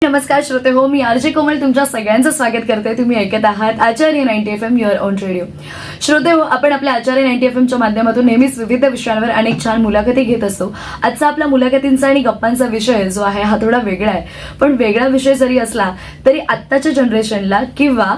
नमस्कार श्रोते हो, मी आरजे कोमल तुमच्या सगळ्यांचं स्वागत करते. तुम्ही ऐकत आहात आचार्य 90 FM युअर ऑन रेडिओ. श्रोते हो, आपण आपल्या आचार्य 90 FM च्या माध्यमातून नेहमीच विविध विषयांवर अनेक छान मुलाखती घेत असतो. आजचा आपला मुलाखतींचा आणि गप्पांचा विषय जो आहे हा थोडा वेगळा आहे, पण वेगळा विषय जरी असला तरी आत्ताच्या जनरेशनला किंवा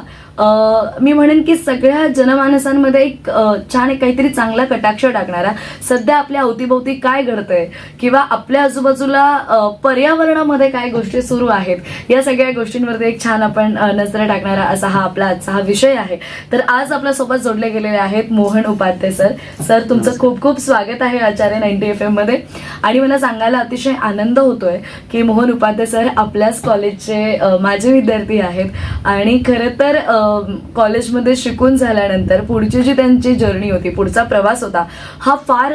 मी म्हणेन की सगळ्या जनमानसांमध्ये एक छान एक काहीतरी चांगला कटाक्ष टाकणारा, सध्या आपल्या अवतीभोवती काय घडतंय किंवा आपल्या आजूबाजूला पर्यावरणामध्ये काय गोष्टी सुरू आहेत, या सगळ्या गोष्टींवरती एक छान आपण नजर टाकणारा असा हा आपला आजचा हा विषय आहे. तर आज आपल्यासोबत जोडले गेलेले आहेत मोहन उपाध्ये सर. सर, तुमचं खूप खूप स्वागत आहे आचार्य 90 FM मध्ये. आणि मला सांगायला अतिशय आनंद होतोय की मोहन उपाध्ये सर आपल्याच कॉलेजचे माजी विद्यार्थी आहेत. आणि खरं तर कॉलेजमध्ये शिकून झाल्यानंतर पुढची जी त्यांची जर्नी होती, पुढचा प्रवास होता, हा फार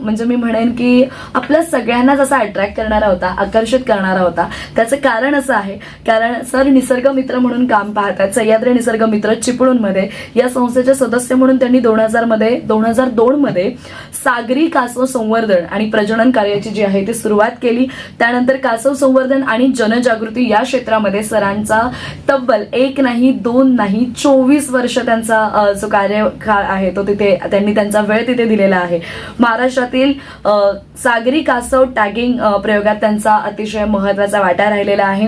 म्हणजे मी म्हणेन की आपल्या सगळ्यांनाच असा अट्रॅक्ट करणारा होता, आकर्षित करणारा होता. त्याचं कारण असं आहे, कारण सर निसर्ग मित्र म्हणून काम पाहतात. सह्याद्री निसर्ग मित्र चिपळूणमध्ये या संस्थेचे सदस्य म्हणून त्यांनी 2002 मध्ये सागरी कासव संवर्धन आणि प्रजनन कार्याची जी आहे ती सुरुवात केली. त्यानंतर कासव संवर्धन आणि जनजागृती या क्षेत्रामध्ये सरांचा तब्बल 1 नाही 2 नाही 24 वर्ष त्यांचा जो कार्यकाळ आहे तो तिथे त्यांनी त्यांचा वेळ तिथे दिलेला आहे. महाराष्ट्रातील सागरी कासव टॅगिंग प्रयोगात त्यांचा अतिशय महत्त्वाचा वाटा राहिलेला आहे.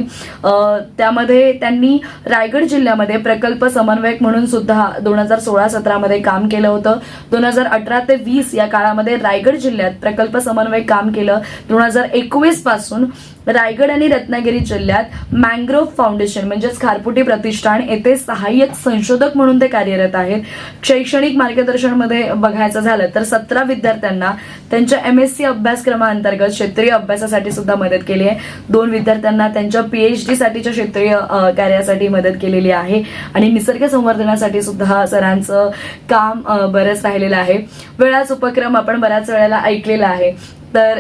त्यामध्ये त्यांनी रायगड जिल्ह्यामध्ये प्रकल्प समन्वयक म्हणून सुद्धा 2016-17 मध्ये काम केलं होतं. 2018 ते 20 या काळामध्ये रायगड जिल्ह्यात प्रकल्प समन्वयक काम केलं. 2021 पासून रायगड आणि रत्नागिरी जिल्ह्यात मॅंग्रोव्ह फाउंडेशन म्हणजेच खारपुटी प्रतिष्ठान येथे सहाय्यक संशोधक म्हणून ते कार्यरत आहेत. शैक्षणिक मार्गदर्शनमध्ये बघायचं झालं तर 17 विद्यार्थ्यांना त्यांच्या MSc अभ्यासक्रमाअंतर्गत क्षेत्रीय अभ्यासासाठी सुद्धा मदत केली आहे. 2 विद्यार्थ्यांना त्यांच्या PhD साठीच्या क्षेत्रीय कार्यासाठी मदत केलेली आहे. आणि निसर्ग संवर्धनासाठी सुद्धा सरांचं काम बरंच राहिलेलं आहे. वेळाच उपक्रम आपण बऱ्याच वेळेला ऐकलेला आहे. तर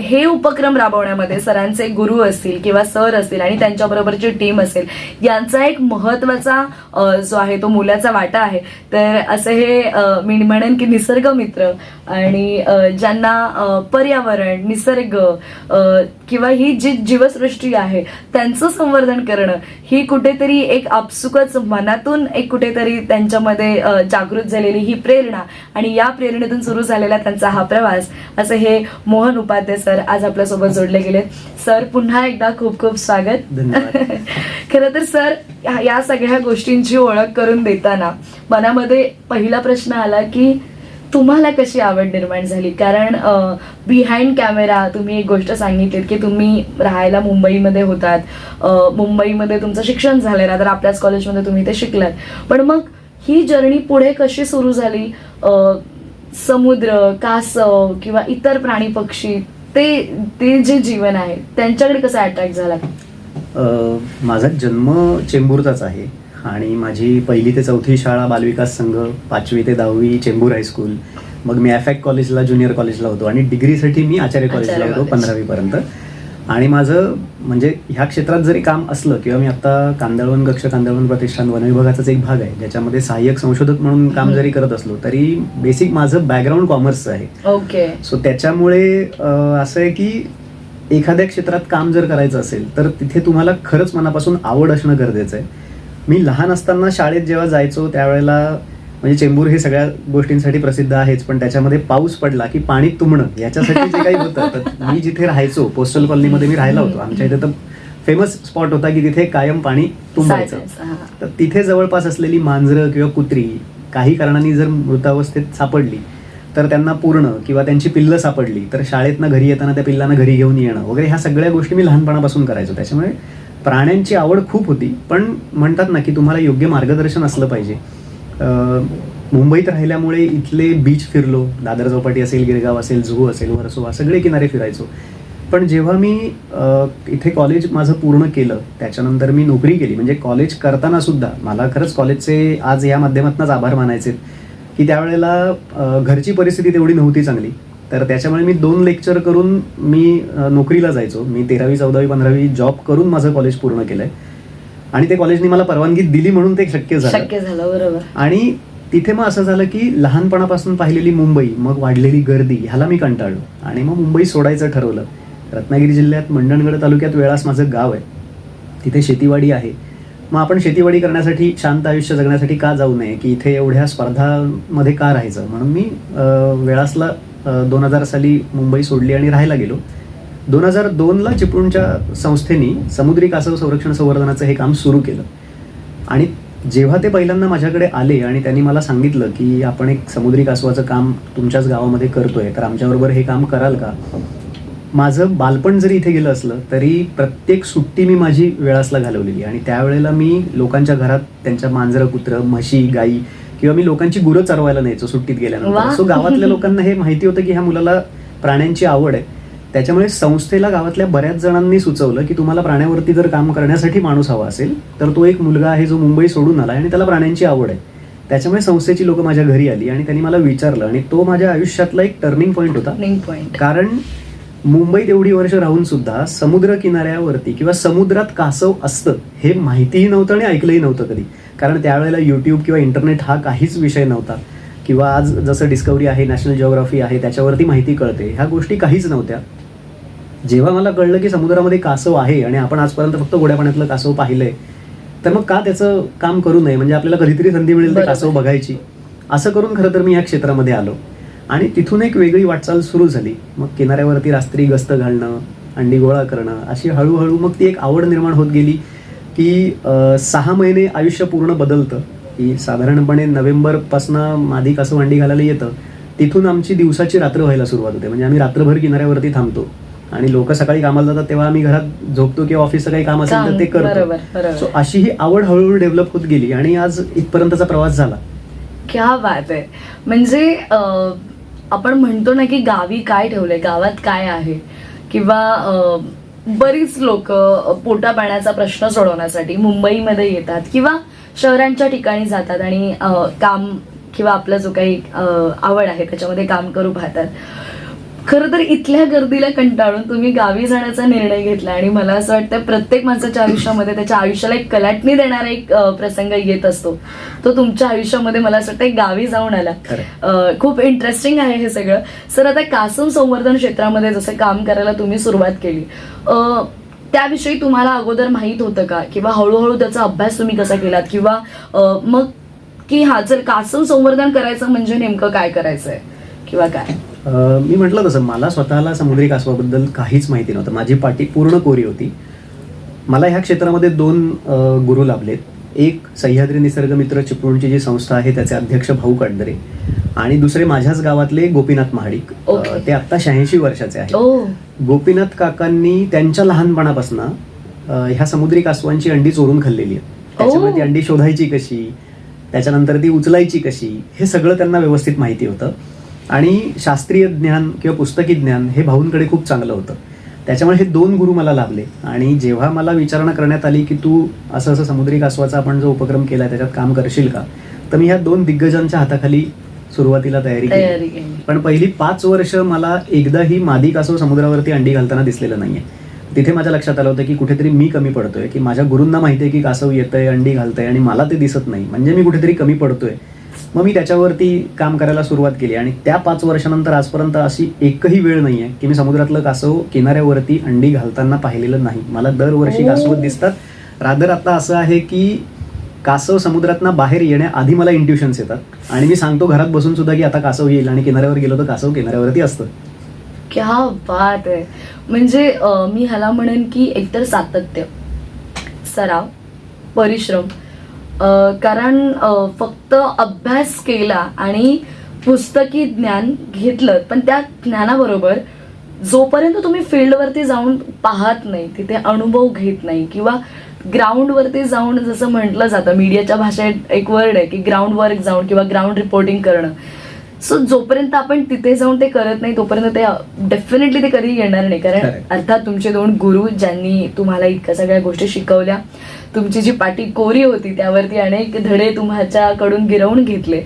हे उपक्रम राबवण्यामध्ये सरांचे गुरु असतील किंवा सर असतील आणि त्यांच्याबरोबरची टीम असेल, यांचा एक महत्त्वाचा जो आहे तो मोलाचा वाटा आहे. तर असे हे मी म्हणेन की निसर्ग मित्र आणि ज्यांना पर्यावरण, निसर्ग किंवा ही जी जीवसृष्टी आहे त्यांचं संवर्धन करणं ही कुठेतरी एक आपसुकच मनातून एक कुठेतरी त्यांच्यामध्ये जागृत झालेली ही प्रेरणा आणि या प्रेरणेतून सुरू झालेला त्यांचा हा प्रवास, असं हे मोहन उपाध्ये सर आज आपल्यासोबत जोडले गेले. सर, पुन्हा एकदा खूप खूप स्वागत. खरं तर सर, या सगळ्या गोष्टींची ओळख करून देताना मनामध्ये पहिला प्रश्न आला की तुम्हाला कशी आवड निर्माण झाली. कारण बिहाइंड कॅमेरा तुम्ही एक गोष्ट सांगितलीत की तुम्ही राहायला मुंबईमध्ये होतात, मुंबईमध्ये तुमचं शिक्षण झालेलं, तर आपल्याच कॉलेजमध्ये तुम्ही ते शिकलात. पण मग ही जर्नी पुढे कशी सुरू झाली? समुद्र, कासव किंवा इतर प्राणी पक्षी, ते जे जीवन आहे त्यांच्याकडे कसं अट्रॅक्ट झाला? माझा जन्म चेंबूरचाच आहे आणि माझी 1ली ते 4थी शाळा बालविकास संघ, 5वी ते 10वी चेंबूर हायस्कूल, मग मी FAC कॉलेजला, ज्युनियर कॉलेजला होतो आणि डिग्रीसाठी मी आचार्य कॉलेजला होतो 15वी पर्यंत. आणि माझं म्हणजे ह्या क्षेत्रात जरी काम असलं किंवा मी आता कांदळवन प्रतिष्ठान वन विभागाचाच एक भाग आहे ज्याच्यामध्ये सहाय्यक संशोधक म्हणून काम जरी करत असलो तरी बेसिक माझं बॅकग्राऊंड कॉमर्सचं आहे. ओके. सो त्याच्यामुळे असं आहे की एखाद्या क्षेत्रात काम जर करायचं असेल तर तिथे तुम्हाला खरंच मनापासून आवड असणं गरजेचं आहे. मी लहान असताना शाळेत जेव्हा जायचो त्यावेळेला म्हणजे चेंबूर हे सगळ्या गोष्टींसाठी प्रसिद्ध आहेच, पण त्याच्यामध्ये पाऊस पडला की पाणी तुंबणं याच्यासाठी जे काही होतं, तर मी जिथे राहायचो पोस्टल कॉलनीमध्ये मी राहिला होतो. आमच्या इथे तर फेमस स्पॉट होता की तिथे कायम पाणी तुंबायचं. तर तिथे जवळपास असलेली मांजरं किंवा कुत्री काही कारणांनी जर मृतावस्थेत सापडली तर त्यांना पूर्ण किंवा त्यांची पिल्लं सापडली तर शाळेतनं घरी येताना त्या पिल्लांना घरी घेऊन येणं वगैरे ह्या सगळ्या गोष्टी मी लहानपणापासून करायचो. त्याच्यामुळे प्राण्यांची आवड खूप होती. पण म्हणतात ना की तुम्हाला योग्य मार्गदर्शन असलं पाहिजे. मुंबईत राहिल्यामुळे इथले बीच फिरलो, दादर चौपाटी असेल, गिरगाव असेल, जुहू असेल, वर्सोवा सगळे किनारे फिरायचो. पण जेव्हा मी इथे कॉलेज माझं पूर्ण केलं त्याच्यानंतर मी नोकरी केली. म्हणजे कॉलेज करताना सुद्धा मला खरंच कॉलेजचे आज या माध्यमातूनच आभार मानायचे की त्यावेळेला घरची परिस्थिती तेवढी नव्हती चांगली. तर त्याच्यामुळे मी 2 लेक्चर करून मी नोकरीला जायचो. मी 13वी, 14वी, 15वी जॉब करून माझं कॉलेज पूर्ण केलंय आणि ते कॉलेजने मला परवानगी दिली म्हणून ते शक्य झालं. बरोबर. आणि तिथे मग असं झालं की लहानपणापासून पाहिलेली मुंबई, मग वाढलेली गर्दी, ह्याला मी कंटाळलो आणि मग मुंबई सोडायचं ठरवलं. रत्नागिरी जिल्ह्यात मंडणगड तालुक्यात वेळास माझं गाव आहे. तिथे शेतीवाडी आहे. मग आपण शेतीवाडी करण्यासाठी, शांत आयुष्य जगण्यासाठी का जाऊ नये, की इथे एवढ्या स्पर्धांमध्ये का राहायचं. म्हणून मी वेळासला 2000 साली मुंबई सोडली आणि राहायला गेलो. 2002ला चिपळूणच्या संस्थेनी समुद्री कासव संरक्षण संवर्धनाचं हे काम सुरू केलं. आणि जेव्हा ते पहिल्यांदा माझ्याकडे आले आणि त्यांनी मला सांगितलं की आपण एक समुद्री कासवाचं काम तुमच्याच गावामध्ये करतोय, तर आमच्याबरोबर हे काम कराल का. माझं बालपण जरी इथे गेलं असलं तरी प्रत्येक सुट्टी मी माझी वेळासला घालवलेली. आणि त्यावेळेला मी लोकांच्या घरात त्यांच्या मांजरं, कुत्रं, म्हशी, गाई किंवा मी लोकांची गुरं चरवायला न्यायचो सुट्टीत गेल्यानंतर. सो गावातल्या लोकांना हे माहिती होतं की ह्या मुलाला प्राण्यांची आवड आहे. त्याच्यामुळे संस्थेला गावातल्या बऱ्याच जणांनी सुचवलं की तुम्हाला प्राण्यावरती जर काम करण्यासाठी माणूस हवा असेल तर तो एक मुलगा आहे जो मुंबई सोडून आला आणि त्याला प्राण्यांची आवड आहे. त्याच्यामुळे संस्थेची लोक माझ्या घरी आली आणि त्यांनी मला विचारलं, आणि तो माझ्या आयुष्यातला एक टर्निंग पॉईंट होता. कारण मुंबईत एवढी वर्ष राहून सुद्धा समुद्र किनाऱ्यावरती किंवा समुद्रात कासव असतं हे माहितीही नव्हतं आणि ऐकलंही नव्हतं कधी. कारण त्यावेळेला यूट्यूब किंवा इंटरनेट हा काहीच विषय नव्हता, किंवा आज जसं डिस्कवरी आहे, नॅशनल जिओग्राफी आहे, त्याच्यावरती माहिती कळते, ह्या गोष्टी काहीच नव्हत्या. जेव्हा मला कळलं की समुद्रामध्ये कासव आहे आणि आपण आजपर्यंत फक्त गोड्या पाण्यातलं कासव पाहिलंय, तर मग का त्याचं काम करू नये, म्हणजे आपल्याला कधीतरी संधी मिळेल ते कासव बघायची. असं करून खरं तर मी या क्षेत्रामध्ये आलो आणि तिथून एक वेगळी वाटचाल सुरू झाली. मग किनाऱ्यावरती रात्री गस्त घालणं, अंडी गोळा करणं, अशी हळूहळू मग ती एक आवड निर्माण होत गेली की 6 महिने आयुष्य पूर्ण बदलतं. की साधारणपणे नोव्हेंबरपासनं मादी कासव अंडी घालायला येतं, तिथून आमची दिवसाची रात्र व्हायला सुरुवात होते. म्हणजे आम्ही रात्रभर किनाऱ्यावरती थांबतो आणि लोक सकाळी कामाला जातात तेव्हा आम्ही घरात झोपतो किंवा ऑफिसचं काही काम असेल तर ते करतो. सो अशी ही आवड हळूहळू डेव्हलप होत गेली आणि आज इथपर्यंतचा प्रवास झाला. क्या बात आहे. म्हणजे आपण म्हणतो ना की गावी काय ठेवलंय, गावात काय आहे, किंवा बरीच लोक पोटा पाण्याचा प्रश्न सोडवण्यासाठी मुंबईमध्ये येतात किंवा शहरांच्या ठिकाणी जातात आणि काम किंवा आपलं जो काही आवड आहे त्याच्यामध्ये काम करू पाहतात. खरं तर इथल्या गर्दीला कंटाळून तुम्ही गावी जाण्याचा निर्णय घेतला आणि मला असं वाटतं प्रत्येक माणसाच्या आयुष्यामध्ये त्याच्या आयुष्याला एक कलाटणी देणारा एक प्रसंग येत असतो. तो तुमच्या आयुष्यामध्ये मला असं वाटतं गावी जाऊन आला. खूप इंटरेस्टिंग आहे हे सगळं. सर, आता कासव संवर्धन क्षेत्रामध्ये जसं काम करायला तुम्ही सुरुवात केली, त्याविषयी तुम्हाला अगोदर माहीत होतं का, किंवा हळूहळू त्याचा अभ्यास तुम्ही कसा केलात, किंवा मग की हा जर कासव संवर्धन करायचं म्हणजे नेमकं काय करायचंय किंवा काय. मी म्हटलं तसं मला स्वतःला समुद्री कासवाबद्दल काहीच माहिती नव्हतं. माझी पाटी पूर्ण कोरी होती. मला ह्या क्षेत्रामध्ये 2 गुरु लाभलेत. एक सह्याद्री निसर्ग मित्र चिपळूणची जी संस्था आहे त्याचे अध्यक्ष भाऊ काटदरे, आणि दुसरे माझ्याच गावातले गोपीनाथ महाडिक. ते आता 86 वर्षाचे आहेत. गोपीनाथ काकांनी त्यांच्या लहानपणापासून ह्या समुद्री कासवांची अंडी चोरून खाल्लेली आहे. त्याच्यामुळे ती अंडी शोधायची कशी, त्याच्यानंतर ती उचलायची कशी, हे सगळं त्यांना व्यवस्थित माहिती होतं. आणि शास्त्रीय ज्ञान किंवा पुस्तकी ज्ञान हे भाऊंकडे खूप चांगलं होतं. त्याच्यामुळे हे 2 गुरु मला लाभले. आणि जेव्हा मला विचारणा करण्यात आली की तू असं असं समुद्री कासवाचा आपण जो उपक्रम केला त्याच्यात काम करशील का, तर मी ह्या 2 दिग्गजांच्या हाताखाली सुरुवातीला तयारी केली. पण पहिली 5 वर्ष मला एकदाही मादी कासव समुद्रावरती अंडी घालताना दिसलेलं नाहीये. तिथे माझ्या लक्षात आलं होतं की कुठेतरी मी कमी पडतोय, की माझ्या गुरूंना माहिती आहे की कासव येतंय, अंडी घालतंय, आणि मला ते दिसत नाही, म्हणजे मी कुठेतरी कमी पडतोय. मग मी त्याच्यावरती काम करायला सुरुवात केली. आणि त्या 5 वर्षानंतर आजपर्यंत अशी एकही वेळ नाहीये की मी समुद्रातलं कासव किनाऱ्यावरती अंडी घालताना पाहिलेलं नाही. मला दरवर्षी कासव दिसतात. रादर आता असं आहे की कासव समुद्रातनं बाहेर येण्याआधी मला इंट्युशन्स येतात आणि मी सांगतो घरात बसून सुद्धा की आता कासव येईल, आणि किनाऱ्यावर गेलो तर कासव किनाऱ्यावरती असतं. क्या बात आहे. म्हणजे मी ह्याला म्हणेन की एकतर सातत्य, सराव, परिश्रम. कारण फक्त अभ्यास केला आणि पुस्तकी ज्ञान घेतलं, पण त्या ज्ञानाबरोबर जोपर्यंत तुम्ही फील्डवरती जाऊन पाहत नाही, तिथे अनुभव घेत नाही, किंवा ग्राउंडवरती जाऊन, जसं म्हटलं जातं मीडियाच्या भाषेत एक वर्ड आहे की ग्राउंड वर्क जाऊन किंवा ग्राउंड रिपोर्टिंग करणं. सो जोपर्यंत आपण तिथे जाऊन ते करत नाही तोपर्यंत ते डेफिनेटली ते कधी येणार नाही. कारण अर्थात तुमचे 2 गुरु ज्यांनी तुम्हाला इतक्या सगळ्या गोष्टी शिकवल्या, तुमची जी पाटी कोरी होती त्यावरती अनेक धडे तुमच्याकडून गिरवून घेतले.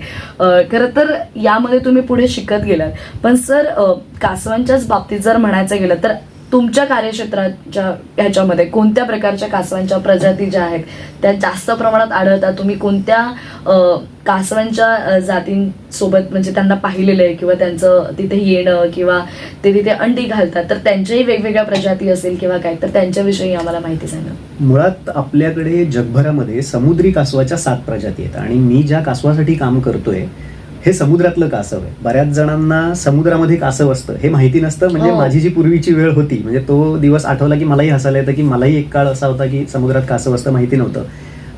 खरं तर यामध्ये तुम्ही पुढे शिकत गेलात. पण सर, कासवांच्याच बाबतीत जर म्हणायचं गेलं तर तुमच्या कार्यक्षेत्राच्या ह्याच्यामध्ये कोणत्या प्रकारच्या कासवांच्या प्रजाती ज्या आहेत त्या जास्त प्रमाणात आढळतात? तुम्ही कोणत्या कासवांच्या जातींसोबत म्हणजे त्यांना पाहिलेलं आहे किंवा त्यांचं तिथे येणं किंवा ते तिथे अंडी घालतात, तर त्यांच्याही वेगवेगळ्या प्रजाती असेल किंवा काय, तर त्यांच्याविषयी आम्हाला माहिती सांगा. मुळात आपल्याकडे जगभरामध्ये समुद्री कासवाच्या 7 प्रजाती आहेत आणि मी ज्या कासवासाठी काम करतोय हे समुद्रातलं कासव आहे. बऱ्याच जणांना समुद्रामध्ये कासव असतं हे माहिती नसतं. म्हणजे हो. माझी जी पूर्वीची वेळ होती, म्हणजे तो दिवस आठवला की मलाही हसायला येतं की मलाही एक काळ असा होता की समुद्रात कासव असतं माहिती नव्हतं.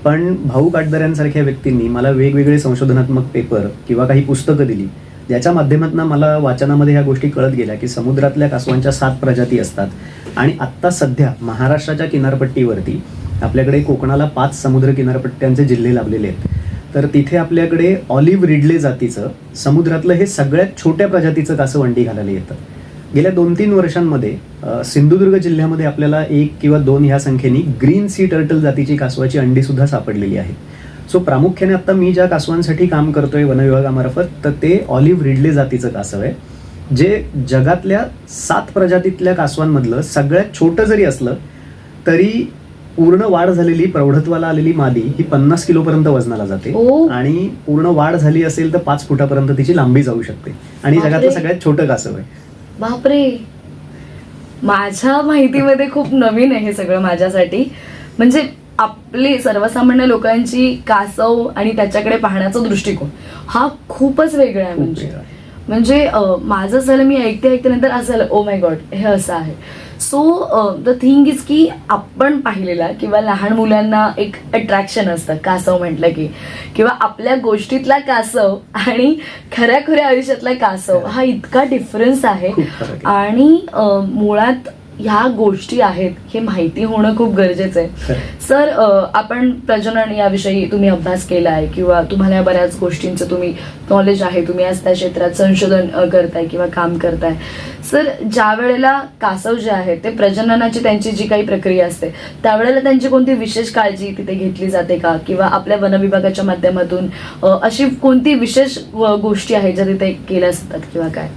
पण भाऊ काटदऱ्यांसारख्या व्यक्तींनी मला वेगवेगळे संशोधनात्मक पेपर किंवा काही पुस्तकं दिली, ज्याच्या माध्यमातून मला वाचनामध्ये ह्या गोष्टी कळत गेल्या की समुद्रातल्या कासवांच्या 7 प्रजाती असतात. आणि आत्ता सध्या महाराष्ट्राच्या किनारपट्टीवरती आपल्याकडे कोकणाला 5 समुद्र किनारपट्ट्यांचे जिल्हे लाभलेले आहेत. तर तिथे आपल्याकडे ऑलिव्ह रिडले जातीचं समुद्रातलं हे सगळ्यात छोट्या प्रजातीचं कासव अंडी घालायला येतं. गेल्या 2-3 वर्षांमध्ये सिंधुदुर्ग जिल्ह्यामध्ये आपल्याला 1 किंवा 2 ह्या संख्येने ग्रीन सी टर्टल जातीची कासवाची अंडी सुद्धा सापडलेली आहेत. सो प्रामुख्याने आता मी ज्या कासवांसाठी काम करतोय वनविभागामार्फत, तर ते ऑलिव्ह रिडले जातीचं कासव आहे, जे जगातल्या 7 प्रजातीतल्या कासवांमधलं सगळ्यात छोटं जरी असलं तरी पूर्ण वाढ झालेली, प्रौढत्वाला आलेली मादी ही 50 किलोपर्यंत वजनाला जाते. ओ. आणि पूर्ण वाढ झाली असेल तर 5 फुटापर्यंत तिची लांबी जाऊ शकते. आणि बापरे. जगातलं सगळ्यात छोटं कासव आहे. बापरे, माझ्या माहितीमध्ये खूप नवीन आहे हे सगळं माझ्यासाठी. म्हणजे आपली सर्वसामान्य लोकांची कासव आणि त्याच्याकडे पाहण्याचा दृष्टिकोन हा खूपच वेगळा आहे. खूप वेगळा. म्हणजे माझं झालं, मी ऐकते नंतर असं झालं, ओ माय गॉड, हे असं आहे. सो द थिंग इज की आपण पाहिलेला किंवा लहान मुलांना एक अट्रॅक्शन असतं कासव म्हटलं की, किंवा आपल्या गोष्टीतला कासव आणि खऱ्या आयुष्यातला कासव हा इतका डिफरन्स आहे. खूप फरक आहे. आणि मुळात ह्या गोष्टी आहेत हे माहिती होणं खूप गरजेचं आहे. खरं. सर, आपण प्रजनन याविषयी तुम्ही अभ्यास केला आहे किंवा तुम्हाला या बऱ्याच गोष्टींचं तुम्ही नॉलेज आहे, तुम्ही आज त्या क्षेत्रात संशोधन करताय किंवा काम करताय. सर, ज्या वेळेला कासव जे आहेत ते प्रजननाची त्यांची जी काही प्रक्रिया असते त्यावेळेला त्यांची कोणती विशेष काळजी तिथे घेतली जाते का, किंवा आपल्या वनविभागाच्या माध्यमातून अशी कोणती विशेष गोष्टी आहेत ज्या तिथे केल्या जातात किंवा काय?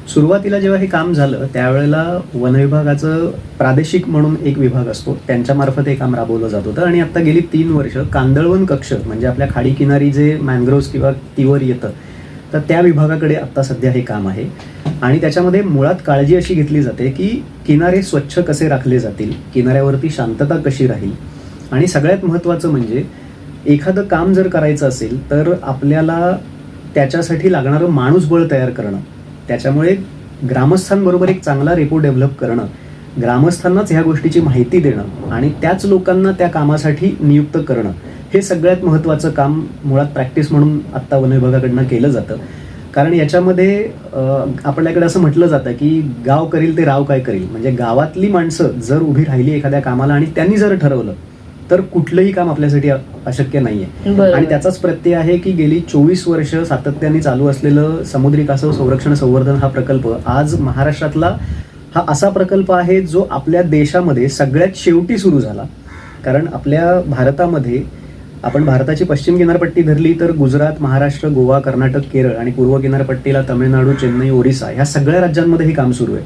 सुरुवातीला जेव्हा हे काम झालं त्यावेळेला वनविभागाचं प्रादेशिक म्हणून एक विभाग असतो, त्यांच्यामार्फत हे काम राबवलं जात होतं. आणि आता गेली 3 वर्ष कांदळवन कक्ष म्हणजे आपल्या खाडी किनारी जे मॅनग्रोव्ज किंवा तिवर येतं, तर त्या विभागाकडे आत्ता सध्या हे काम आहे. आणि त्याच्यामध्ये मुळात काळजी अशी घेतली जाते की किनारे स्वच्छ कसे राखले जातील, किनाऱ्यावरती शांतता कशी राहील, आणि सगळ्यात महत्त्वाचं म्हणजे एखादं काम जर करायचं असेल तर आपल्याला त्याच्यासाठी लागणारं माणूसबळ तयार करणं, त्याच्यामुळे ग्रामस्थांबरोबर एक चांगला रेपो डेव्हलप करणं, ग्रामस्थांनाच ह्या गोष्टीची माहिती देणं आणि त्याच लोकांना त्या कामासाठी नियुक्त करणं, हे सगळ्यात महत्त्वाचं काम मुळात प्रॅक्टिस म्हणून आत्ता वनविभागाकडनं केलं जातं. कारण याच्यामध्ये आपल्याकडे असं म्हटलं जातं की गाव करील ते राव काय करील. म्हणजे गावातली माणसं जर उभी राहिली एखाद्या कामाला आणि त्यांनी जर ठरवलं तर कुठलंही काम आपल्यासाठी अशक्य नाहीये. बरोबर. आणि त्याचाच प्रत्यय आहे की गेली 24 वर्ष सातत्याने चालू असलेलं समुद्री कासव संरक्षण संवर्धन हा प्रकल्प आज महाराष्ट्रातला हा असा प्रकल्प आहे जो आपल्या देशामध्ये सगळ्यात शेवटी सुरू झाला. कारण आपल्या भारतामध्ये आपण भारताची पश्चिम किनारपट्टी धरली तर गुजरात, महाराष्ट्र, गोवा, कर्नाटक, केरळ आणि पूर्व किनारपट्टीला तमिळनाडू, चेन्नई, ओरिसा ह्या सगळ्या राज्यांमध्ये हे काम सुरू आहे.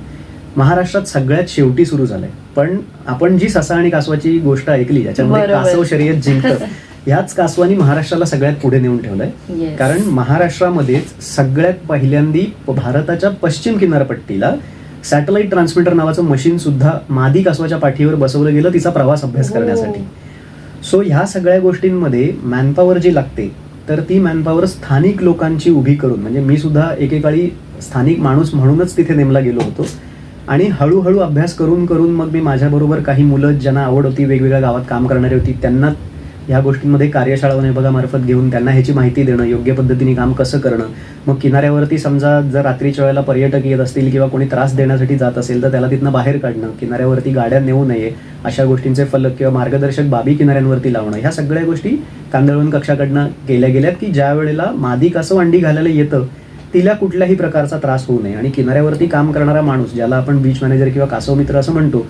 महाराष्ट्रात सगळ्यात शेवटी सुरू झालंय. पण आपण जी ससा आणि कासवाची गोष्ट ऐकली ज्याच्यामध्ये बरोबर. कासव शर्यत जिंकतं, ह्याच कासवानी महाराष्ट्राला सगळ्यात पुढे नेऊन ठेवलंय. Yes. कारण महाराष्ट्रामध्येच सगळ्यात पहिल्यांदी भारताच्या पश्चिम किनारपट्टीला सॅटेलाइट ट्रान्समीटर नावाचं मशीन सुद्धा मादी कासवाच्या पाठीवर बसवलं गेलं तिचा प्रवास अभ्यास Oh. करण्यासाठी. सो ह्या सगळ्या गोष्टींमध्ये मॅनपॉवर जी लागते तर ती मॅनपॉवर स्थानिक लोकांची उभी करून, म्हणजे मी सुद्धा एकेकाळी स्थानिक माणूस म्हणूनच तिथे नेमला गेलो होतो. आणि हळूहळू अभ्यास करून करून मग मी माझ्याबरोबर काही मुलं ज्यांना आवड होती, वेगवेगळ्या गावात काम करणारी होती, त्यांना ह्या गोष्टींमध्ये कार्यशाळा विभागामार्फत घेऊन त्यांना ह्याची माहिती देणं, योग्य पद्धतीने काम कसं करणं. मग किनाऱ्यावरती समजा जर रात्रीच्या वेळेला पर्यटक येत असतील किंवा कोणी त्रास देण्यासाठी जात असेल तर त्याला तिथनं बाहेर काढणं, किनाऱ्यावरती गाड्या नेऊ नये अशा गोष्टींचे फलक किंवा मार्गदर्शक बाबी किनाऱ्यांवरती लावणं, ह्या सगळ्या गोष्टी कांदळवन कक्षाकडनं केल्या गेल्यात की ज्या वेळेला मादी कासव अंडी घालायला येतं तिला कुठल्याही प्रकारचा त्रास होऊ नये. आणि किनाऱ्यावरती काम करणारा माणूस, ज्याला आपण बीच मॅनेजर किंवा कासव मित्र असं म्हणतो,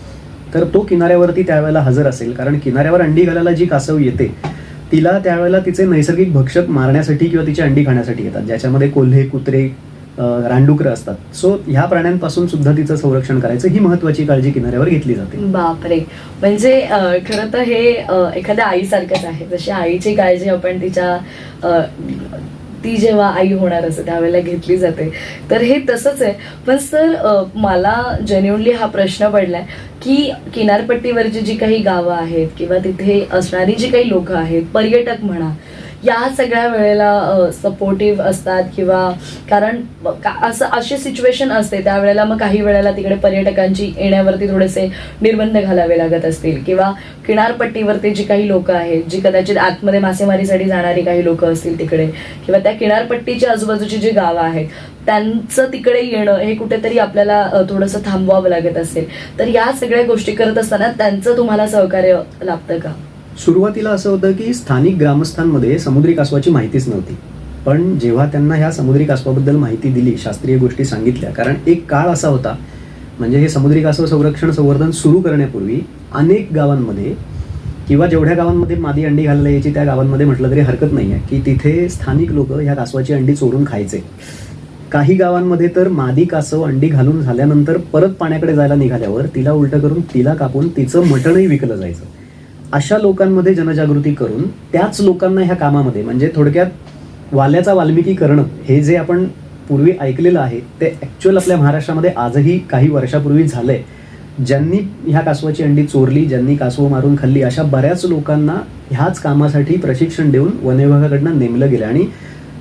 तर तो किनाऱ्यावरती त्यावेळेला हजर असेल. कारण किनाऱ्यावर अंडी घालायला जी कासव येते तिला त्यावेळेला तिचे नैसर्गिक भक्षक मारण्यासाठी किंवा तिची अंडी खाण्यासाठी येतात, ज्याच्यामध्ये कोल्हे, कुत्रे, रानडुकरं असतात. सो ह्या प्राण्यांपासून सुद्धा तिचं संरक्षण करायचं, ही महत्वाची काळजी किनाऱ्यावर घेतली जाते. बापरे, म्हणजे खरं तर हे एखाद्या आईसारखंच आहे. जशी आईची काळजी आपण तिच्या ती जेव्हा आई होणार असते त्यावेळेला घेतली जाते, तर हे तसंच आहे. पण सर, मला जेन्युअनली हा प्रश्न पडलाय की किनारपट्टीवरची जी काही गावं आहेत किंवा तिथे असणारी जी काही लोक आहेत, पर्यटक म्हणा, या सगळ्या वेळेला सपोर्टिव्ह असतात किंवा कारण अशी सिच्युएशन असते त्यावेळेला मग काही वेळेला तिकडे पर्यटकांची येण्यावरती थोडेसे निर्बंध घालावे लागत असतील किंवा किनारपट्टीवरती जी काही लोक आहेत, जी कदाचित आतमध्ये मासेमारीसाठी जाणारी काही लोक असतील तिकडे किंवा त्या किनारपट्टीच्या आजूबाजूची जी गावं आहेत त्यांचं तिकडे येणं हे कुठेतरी आपल्याला थोडंसं थांबवावं लागत असेल, तर या सगळ्या गोष्टी करत असताना त्यांचं तुम्हाला सहकार्य लाभतं का? सुरुवातीला असं होतं की स्थानिक ग्रामस्थांमध्ये समुद्री कासवाची माहितीच नव्हती. पण जेव्हा त्यांना ह्या समुद्री कासवाबद्दल माहिती दिली, शास्त्रीय गोष्टी सांगितल्या, कारण एक काळ असा होता म्हणजे हे समुद्री कासव संवर्धन सुरू करण्यापूर्वी अनेक गावांमध्ये किंवा जेवढ्या गावांमध्ये मादी अंडी घालायला यायची त्या गावांमध्ये म्हटलं तरी हरकत नाही आहे की तिथे स्थानिक लोक ह्या कासवाची अंडी चोरून खायचे. काही गावांमध्ये तर मादी कासव अंडी घालून झाल्यानंतर परत पाण्याकडे जायला निघाल्यावर तिला उलटं करून तिला कापून तिचं मटणही विकलं जायचं. अशा लोकांमध्ये जनजागृती करून त्याच लोकांना ह्या कामामध्ये, म्हणजे थोडक्यात वाल्याचा वाल्मिकी करणं, हे जे आपण पूर्वी ऐकलेलं आहे ते ॲक्च्युअल आपल्या महाराष्ट्रामध्ये आजही काही वर्षापूर्वी झालंय. ज्यांनी ह्या कासवाची अंडी चोरली, ज्यांनी कासव मारून खाल्ली, अशा बऱ्याच लोकांना ह्याच कामासाठी प्रशिक्षण देऊन वनविभागाकडनं नेमलं गेलं. आणि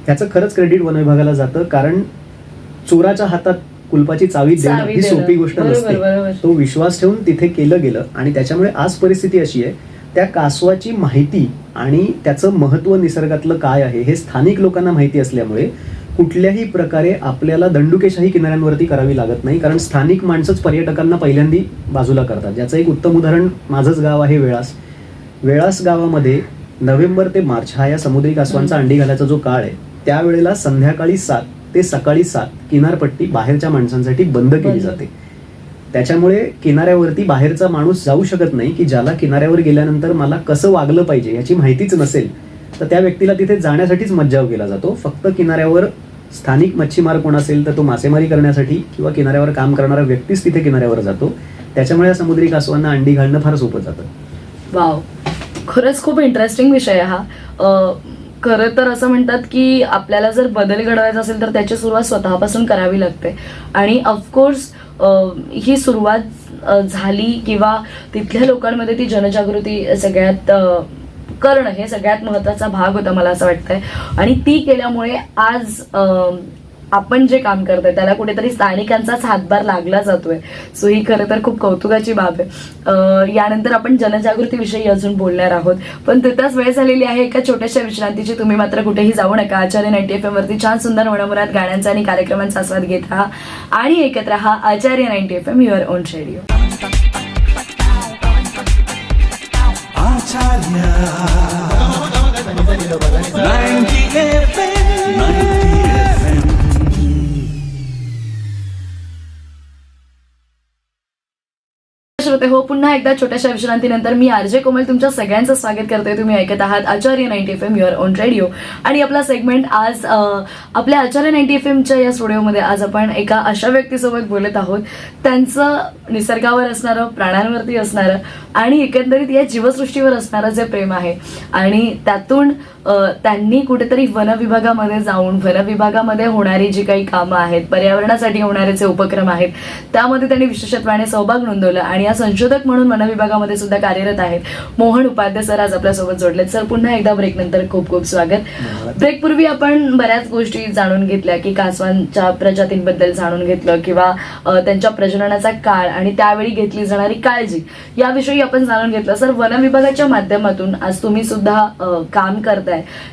ह्याचं खरंच क्रेडिट वनविभागाला जातं, कारण चोराच्या हातात कुलपाची चावी देणं ही सोपी गोष्ट नसते. तो विश्वास ठेवून तिथे केलं गेलं आणि त्याच्यामुळे आज परिस्थिती अशी आहे, त्या कासवाची माहिती आणि त्याचं महत्त्व निसर्गातलं काय आहे हे स्थानिक लोकांना माहिती असल्यामुळे कुठल्याही प्रकारे आपल्याला दंडुकेशाही किनाऱ्यांवरती करावी लागत नाही, कारण स्थानिक माणसंच पर्यटकांना पहिल्यांदी बाजूला करतात. ज्याचं एक उत्तम उदाहरण माझंच गाव आहे वेळास. वेळास गावामध्ये नोव्हेंबर ते मार्च हा या समुद्री कासवांचा अंडी घालायचा जो काळ आहे, त्यावेळेला संध्याकाळी 7 ते सकाळी 7 किनारपट्टी बाहेरच्या माणसांसाठी बंद केली जाते. त्याच्यामुळे किनाऱ्यावरती बाहेरचा माणूस जाऊ शकत नाही की ज्याला किनाऱ्यावर गेल्यानंतर मला कसं वागलं पाहिजे याची माहितीच नसेल तर त्या व्यक्तीला तिथे जाण्यासाठीच मज्जाव केला जातो. फक्त किनाऱ्यावर स्थानिक मच्छीमार कोण असेल तर तो मासेमारी करण्यासाठी किंवा किनाऱ्यावर काम करणारा व्यक्तीच तिथे किनाऱ्यावर जातो. त्याच्यामुळे या समुद्री कासवांना अंडी घालणं फार सोपं जातं. वाव, खरंच खूप इंटरेस्टिंग विषय हा. खरं तर असं म्हणतात की आपल्याला जर बदल घडवायचा असेल तर त्याची सुरुवात स्वतःपासून करावी लागते आणि ऑफकोर्स ही सुरुवात झाली किंवा तिथल्या लोकांमध्ये ती जनजागृती सगळ्यात करणं हे सगळ्यात महत्त्वाचा भाग होता मला असं वाटतंय. आणि ती केल्यामुळे आज आपण जे काम करतोय त्याला कुठेतरी स्थानिकांचाच हातभार लागला जातोय. सो ही खरं तर खूप कौतुकाची बाब आहे. यानंतर आपण जनजागृतीविषयी अजून बोलणार आहोत, पण तिथंच वेळ झालेली आहे एका छोट्याशा विश्रांतीची. तुम्ही मात्र कुठेही जाऊ नका. आचार्य 90 FM वरती छान सुंदर मनमुराद गाण्यांचा आणि कार्यक्रमांचा आस्वाद घेत राहा आणि ऐकत राहा आचार्य 90 FM युअर ओन रेडिओ. श्रोते हो, पुन्हा एकदा छोट्याशा विश्रांतीनंतर मी आरजे कोमल तुमच्या सगळ्यांचं स्वागत करते. तुम्ही ऐकत आहात आचार्य 90 FM युअर ओन रेडिओ आणि आपला सेगमेंट आज आपल्या आचार्य 90 FMच्या या स्टुडिओमध्ये आज आपण एका अशा व्यक्तीसोबत बोलत आहोत, त्यांचं निसर्गावर असणारं, प्राण्यांवरती असणारं आणि एकंदरीत या जीवसृष्टीवर असणारं जे प्रेम आहे आणि त्यातून त्यांनी कुठेतरी वनविभागामध्ये जाऊन वनविभागामध्ये होणारी जी काही कामं आहेत, पर्यावरणासाठी होणारे जे उपक्रम आहेत त्यामध्ये त्यांनी विशेषत्वाने सहभाग नोंदवला आणि या संशोधक म्हणून वनविभागामध्ये सुद्धा कार्यरत आहेत. मोहन उपाध्याय सर आज आपल्यासोबत जोडलेत. सर, पुन्हा एकदा ब्रेक नंतर खूप खूप स्वागत. ब्रेकपूर्वी आपण बऱ्याच गोष्टी जाणून घेतल्या की कासवांच्या प्रजातींबद्दल जाणून घेतलं किंवा त्यांच्या प्रजननाचा काळ आणि त्यावेळी घेतली जाणारी काळजी याविषयी आपण जाणून घेतलं. सर, वनविभागाच्या माध्यमातून आज तुम्ही सुद्धा काम करताय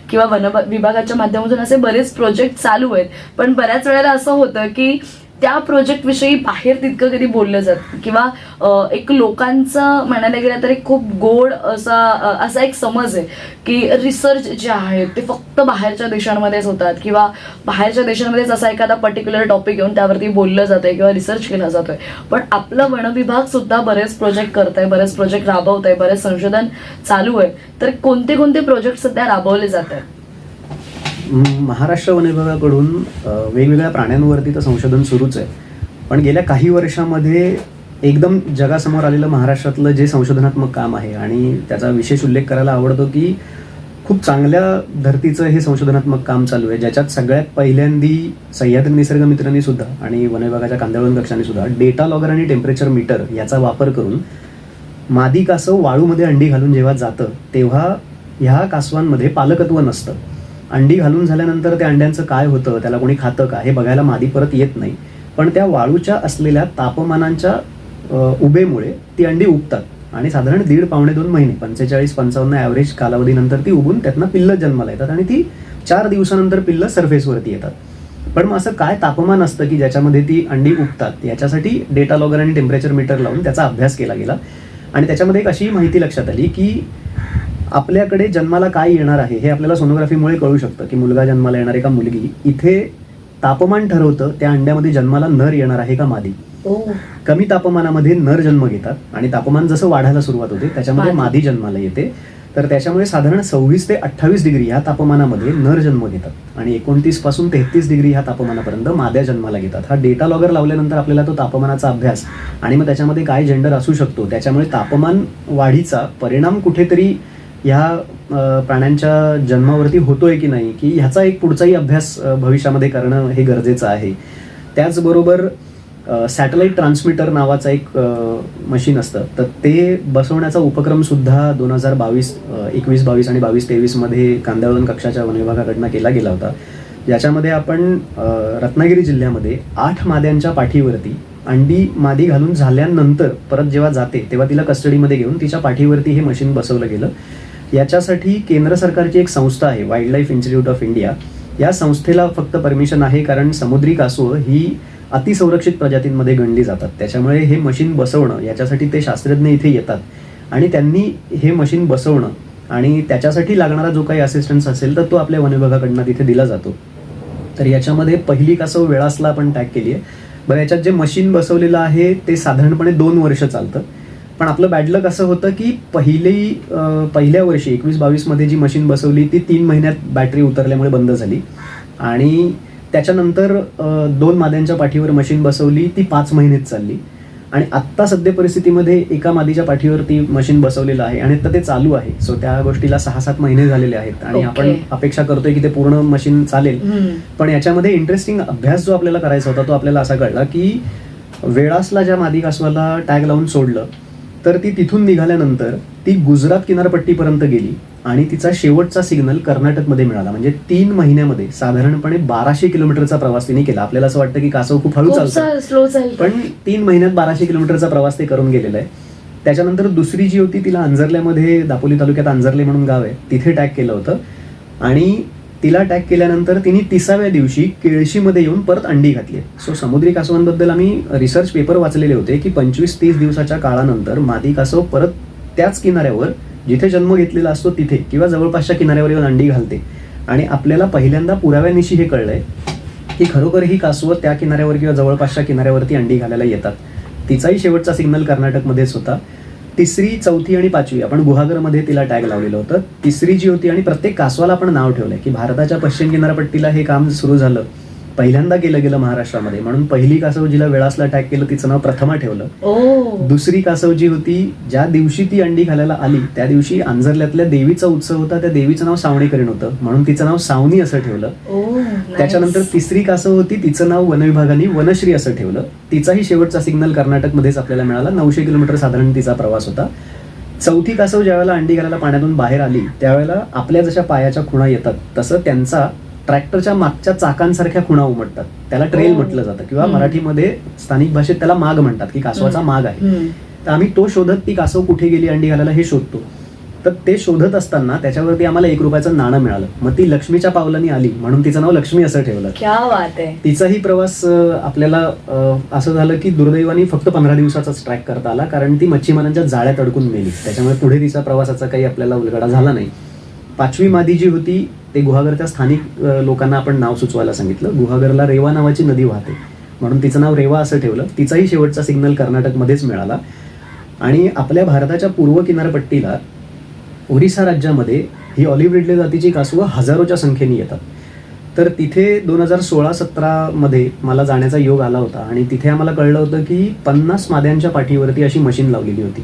किंवा वन विभागाच्या माध्यमातून असे बरेच प्रोजेक्ट चालू आहेत, पण बऱ्याच वेळेला असं होतं की त्या प्रोजेक्ट विषयी बाहेर तितकं कधी बोललं जातं किंवा एक लोकांचं म्हणायला गेलं तर एक खूप गोड असा एक समज आहे की रिसर्च जे आहेत ते फक्त बाहेरच्या देशांमध्येच होतात किंवा बाहेरच्या देशांमध्येच असा एखादा पर्टिक्युलर टॉपिक घेऊन त्यावरती बोललं जातंय किंवा रिसर्च केला जातोय. पण आपलं वन विभाग सुद्धा बरेच प्रोजेक्ट करत आहे, बरेच प्रोजेक्ट राबवत आहे, बरेच संशोधन चालू आहे. तर कोणते कोणते प्रोजेक्ट सध्या राबवले जात आहेत? महाराष्ट्र वन विभागाकडून वेगवेगळ्या प्राण्यांवरती तर संशोधन सुरूच आहे, पण गेल्या काही वर्षामध्ये एकदम जगासमोर आलेलं महाराष्ट्रातलं जे संशोधनात्मक काम आहे आणि त्याचा विशेष उल्लेख करायला आवडतो की खूप चांगल्या धर्तीचं हे संशोधनात्मक काम चालू आहे, ज्याच्यात सगळ्यात पहिल्यांदी सह्याद्री निसर्ग मित्रांनी सुद्धा आणि वन विभागाच्या कांदळवन कक्षाने सुद्धा डेटा लॉगर आणि टेम्परेचर मीटर याचा वापर करून मादी कासव वाळूमध्ये अंडी घालून जेव्हा जातं तेव्हा ह्या कासवांमध्ये पालकत्व नसतं. अंडी घालून झाल्यानंतर त्या अंड्यांचं काय होतं, त्याला कोणी खातं का, हे बघायला मादी परत येत नाही. पण त्या वाळूच्या असलेल्या तापमानांच्या उभेमुळे ती अंडी उगतात आणि साधारण 1.5-2 महिने 45-55 ॲव्हरेज कालावधीनंतर ती उगून त्यातनं पिल्लं जन्माला येतात आणि ती 4 दिवसानंतर पिल्लं सरफेसवरती येतात. पण मग असं काय तापमान असतं की ज्याच्यामध्ये ती अंडी उगतात, याच्यासाठी डेटा लॉगर आणि टेम्परेचर मीटर लावून त्याचा अभ्यास केला गेला आणि त्याच्यामध्ये एक अशी माहिती लक्षात आली की आपल्याकडे जन्माला काय येणार आहे हे आपल्याला सोनोग्राफीमुळे कळू शकतं की मुलगा जन्माला येणार आहे का मुलगी. इथे तापमान ठरवतं त्या अंड्यामध्ये जन्माला नर येणार आहे का मादी. कमी तापमानामध्ये नर जन्म घेतात आणि तापमान जसं वाढायला सुरुवात होते त्याच्यामध्ये मादी जन्माला येते. तर त्याच्यामुळे साधारण 26 ते 28 डिग्री ह्या तापमानामध्ये नर जन्म घेतात आणि 29 पासून 33 डिग्री ह्या तापमानापर्यंत माद्या जन्माला घेतात. हा डेटा लॉगर लावल्यानंतर आपल्याला तो तापमानाचा अभ्यास आणि मग त्याच्यामध्ये काय जेंडर असू शकतो, त्याच्यामुळे तापमान वाढीचा परिणाम कुठेतरी ह्या प्राण्यांच्या जन्मावरती होतोय की नाही, की ह्याचा एक पुढचाही अभ्यास भविष्यामध्ये करणं हे गरजेचं आहे. त्याचबरोबर सॅटेलाईट ट्रान्समीटर नावाचं एक मशीन असतं, तर ते बसवण्याचा उपक्रम सुद्धा 2021-22 आणि 22-23 मध्ये कांदळवन कक्षाच्या वन विभागाकडनं केला गेला होता, ज्याच्यामध्ये आपण रत्नागिरी जिल्ह्यामध्ये 8 माद्यांच्या पाठीवरती अंडी मादी घालून झाल्यानंतर परत जेव्हा जाते तेव्हा तिला कस्टडीमध्ये घेऊन तिच्या पाठीवरती हे मशीन बसवलं गेलं. याच्यासाठी केंद्र सरकारची एक संस्था आहे, wild life institute of India. या संस्थेला फक्त परमिशन आहे कारण समुद्री कासवं ही अतिसंरक्षित प्रजातींमध्ये गणली जातात, त्याच्यामुळे हे मशीन बसवणं याच्यासाठी ते शास्त्रज्ञ इथे येतात आणि त्यांनी हे मशीन बसवणं आणि त्याच्यासाठी लागणारा जो काही असिस्टन्स असेल तर तो आपल्या वन विभागाकडनं तिथे दिला जातो. तर याच्यामध्ये पहिली कासव वेळासला आपण टॅग केली आहे. बरं, याच्यात जे मशीन बसवलेलं आहे ते साधारणपणे 2 वर्ष चालतं, पण आपलं बॅडलक असं होतं की पहिल्या वर्षी 21-22 मध्ये जी मशीन बसवली ती 3 महिन्यात बॅटरी उतरल्यामुळे बंद झाली आणि त्याच्यानंतर 2 माद्यांच्या पाठीवर मशीन बसवली, ती 5 महिनेच चालली आणि आत्ता सध्या परिस्थितीमध्ये एका मादीच्या पाठीवर ती मशीन बसवलेलं आहे आणि आता ते चालू आहे. सो त्या गोष्टीला 6-7 महिने झालेले आहेत आणि आपण अपेक्षा करतोय की ते पूर्ण मशीन चालेल. पण याच्यामध्ये इंटरेस्टिंग अभ्यास जो आपल्याला करायचा होता तो आपल्याला असा कळला की वेळासला ज्या मादी कासवाला टॅग लावून सोडलं तर ती तिथून निघाल्यानंतर ती गुजरात किनारपट्टीपर्यंत गेली आणि तिचा शेवटचा सिग्नल कर्नाटकमध्ये मिळाला. म्हणजे 3 महिन्यामध्ये साधारणपणे 1200 किलोमीटरचा प्रवास तिने केला. आपल्याला असं वाटतं की कासव खूप हळू चालतं, पण 3 महिन्यात 1200 किलोमीटरचा प्रवास ते करून गेलेला आहे. त्याच्यानंतर दुसरी जी होती तिला अंजरल्यामध्ये, दापोली तालुक्यात अंजरले म्हणून गाव आहे, तिथे टॅग केलं होतं आणि तिला टॅग केल्यानंतर तिने 30व्या दिवशी केळशीमध्ये येऊन परत अंडी घातली. सो समुद्री कासवांबद्दल आम्ही रिसर्च पेपर वाचलेले होते की 25-30 दिवसाच्या काळानंतर मादी कासव परत त्याच किनाऱ्यावर जिथे जन्म घेतलेला असतो तिथे किंवा जवळपासच्या किनाऱ्यावर येऊन अंडी घालते आणि आपल्याला पहिल्यांदा पुराव्यानिशी हे कळलंय की खरोखर ही कासवं त्या किनाऱ्यावर किंवा जवळपासच्या किनाऱ्यावरती अंडी घालायला येतात. तिचाही शेवटचा सिग्नल कर्नाटकमध्येच होता. 3री, 4थी आणि 5वी आपण गुहागरमध्ये तिला टॅग लावलेलं होतं. 3री जी होती आणि प्रत्येक कासवाला आपण नाव ठेवलंय की भारताच्या पश्चिम किनारपट्टीला हे काम सुरू झालं, पहिल्यांदा केलं गेलं महाराष्ट्रामध्ये, म्हणून पहिली कासव जिला वेळासला टॅग केलं तिचं नाव प्रथमा ठेवलं. दुसरी कासव जी होती ज्या दिवशी ती अंडी घालायला आली त्या दिवशी अंजरल्यातल्या देवीचा उत्सव होता, त्या देवीचं नाव सावणीकरीण होतं म्हणून तिचं नाव सावनी असं ठेवलं. त्याच्यानंतर 3री कासव होती, तिचं नाव वन विभागाने वनश्री असं ठेवलं. तिचाही शेवटचा सिग्नल कर्नाटकमध्येच आपल्याला मिळाला. 900 किलोमीटर साधारण तिचा प्रवास होता. 4थी कासव ज्यावेळेला अंडी घालायला पाण्यातून बाहेर आली त्यावेळेला आपल्या जशा पायाच्या खुणा येतात तसं त्यांचा ट्रॅक्टरच्या मागच्या चाकांसारख्या खुणा उमटतात, त्याला ट्रेल म्हटलं जातं किंवा मराठीमध्ये स्थानिक भाषेत त्याला माग म्हणतात की कासवाचा माग आहे. तर आम्ही तो शोधत ती कासव कुठे गेली अंडी घालायला हे शोधतो. तर ते शोधत असताना त्याच्यावरती आम्हाला 1 रुपयाचं नाणं मिळालं. मग ती लक्ष्मीच्या पावलांनी आली म्हणून तिचं नाव लक्ष्मी असं ठेवलं. क्या बात आहे. तिचाही प्रवास आपल्याला असं झालं की दुर्दैवाने फक्त 15 दिवसाचाच ट्रॅक करता आला कारण ती मच्छीमारांच्या जाळ्यात अडकून मेली. त्याच्यामुळे पुढे तिचा प्रवासाचा काही आपल्याला उलगडा झाला नाही. 5वी मादी जी होती ते गुहागरच्या स्थानिक लोकांना आपण नाव सुचवायला सांगितलं. गुहागरला रेवा नावाची नदी वाहते म्हणून तिचं नाव रेवा असं ठेवलं. तिचाही शेवटचा सिग्नल कर्नाटकमध्येच मिळाला. आणि आपल्या भारताच्या पूर्व किनारपट्टीला ओरिसा राज्यामध्ये ही ऑलिव्ह रिडले जातीची कासवं हजारोच्या संख्येने येतात. तर तिथे 2016-17 मला जाण्याचा योग आला होता आणि तिथे आम्हाला कळलं होतं की 50 माद्यांच्या पाठीवरती अशी मशीन लावलेली होती.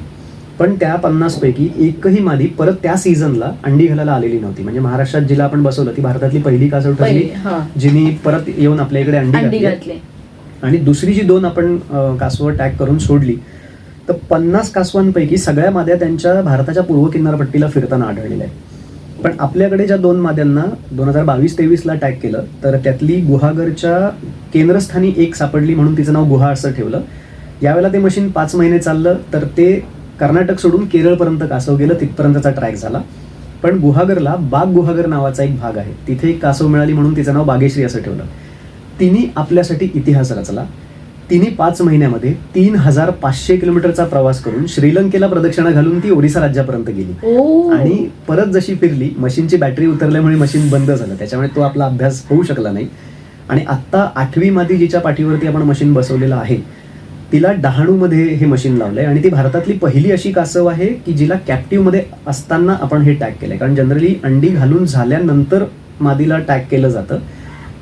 पण त्या 50 पैकी एकही मादी परत त्या सीझनला अंडी घालायला आलेली नव्हती. म्हणजे महाराष्ट्रात जिला आपण बसवलं ती भारतातली पहिली कासव ठरली जिने परत येऊन आपल्या इकडे अंडी घातली. आणि दुसरी जी 2 आपण कासवं टॅग करून सोडली तर 50 कासवांपैकी सगळ्या माद्या त्यांच्या भारताच्या पूर्व किनारपट्टीला फिरताना आढळलेल्या आहेत. पण आपल्याकडे ज्या 2 माद्यांना 2022-23 टॅग केलं तर त्यातली गुहागरच्या केंद्रस्थानी एक सापडली म्हणून तिचं नाव गुहा असं ठेवलं. यावेळेला ते मशीन 5 महिने चाललं तर ते कर्नाटक सोडून केरळपर्यंत कासव गेलं, तिथपर्यंतचा ट्रॅक झाला. पण गुहागरला बाग गुहागर नावाचा एक भाग आहे, तिथे एक कासव मिळाली म्हणून तिचं नाव बागेश्री असं ठेवलं. तिने आपल्यासाठी इतिहास रचला. तिने 5 महिन्यामध्ये 3500 किलोमीटरचा प्रवास करून श्रीलंकेला प्रदक्षिणा घालून ती ओरिसा राज्यापर्यंत गेली. आणि परत जशी फिरली मशीनची बॅटरी उतरल्यामुळे मशीन बंद झालं, त्याच्यामुळे तो आपला अभ्यास होऊ शकला नाही. आणि आत्ता 8वी मादी जिच्या पाठीवरती आपण मशीन बसवलेलं आहे तिला डहाणूमध्ये हे मशीन लावलंय. आणि ती भारतातली पहिली अशी कासव आहे की जिला कॅप्टिव्हमध्ये असताना आपण हे टॅग केलंय. कारण जनरली अंडी घालून झाल्यानंतर मादीला टॅग केलं जातं.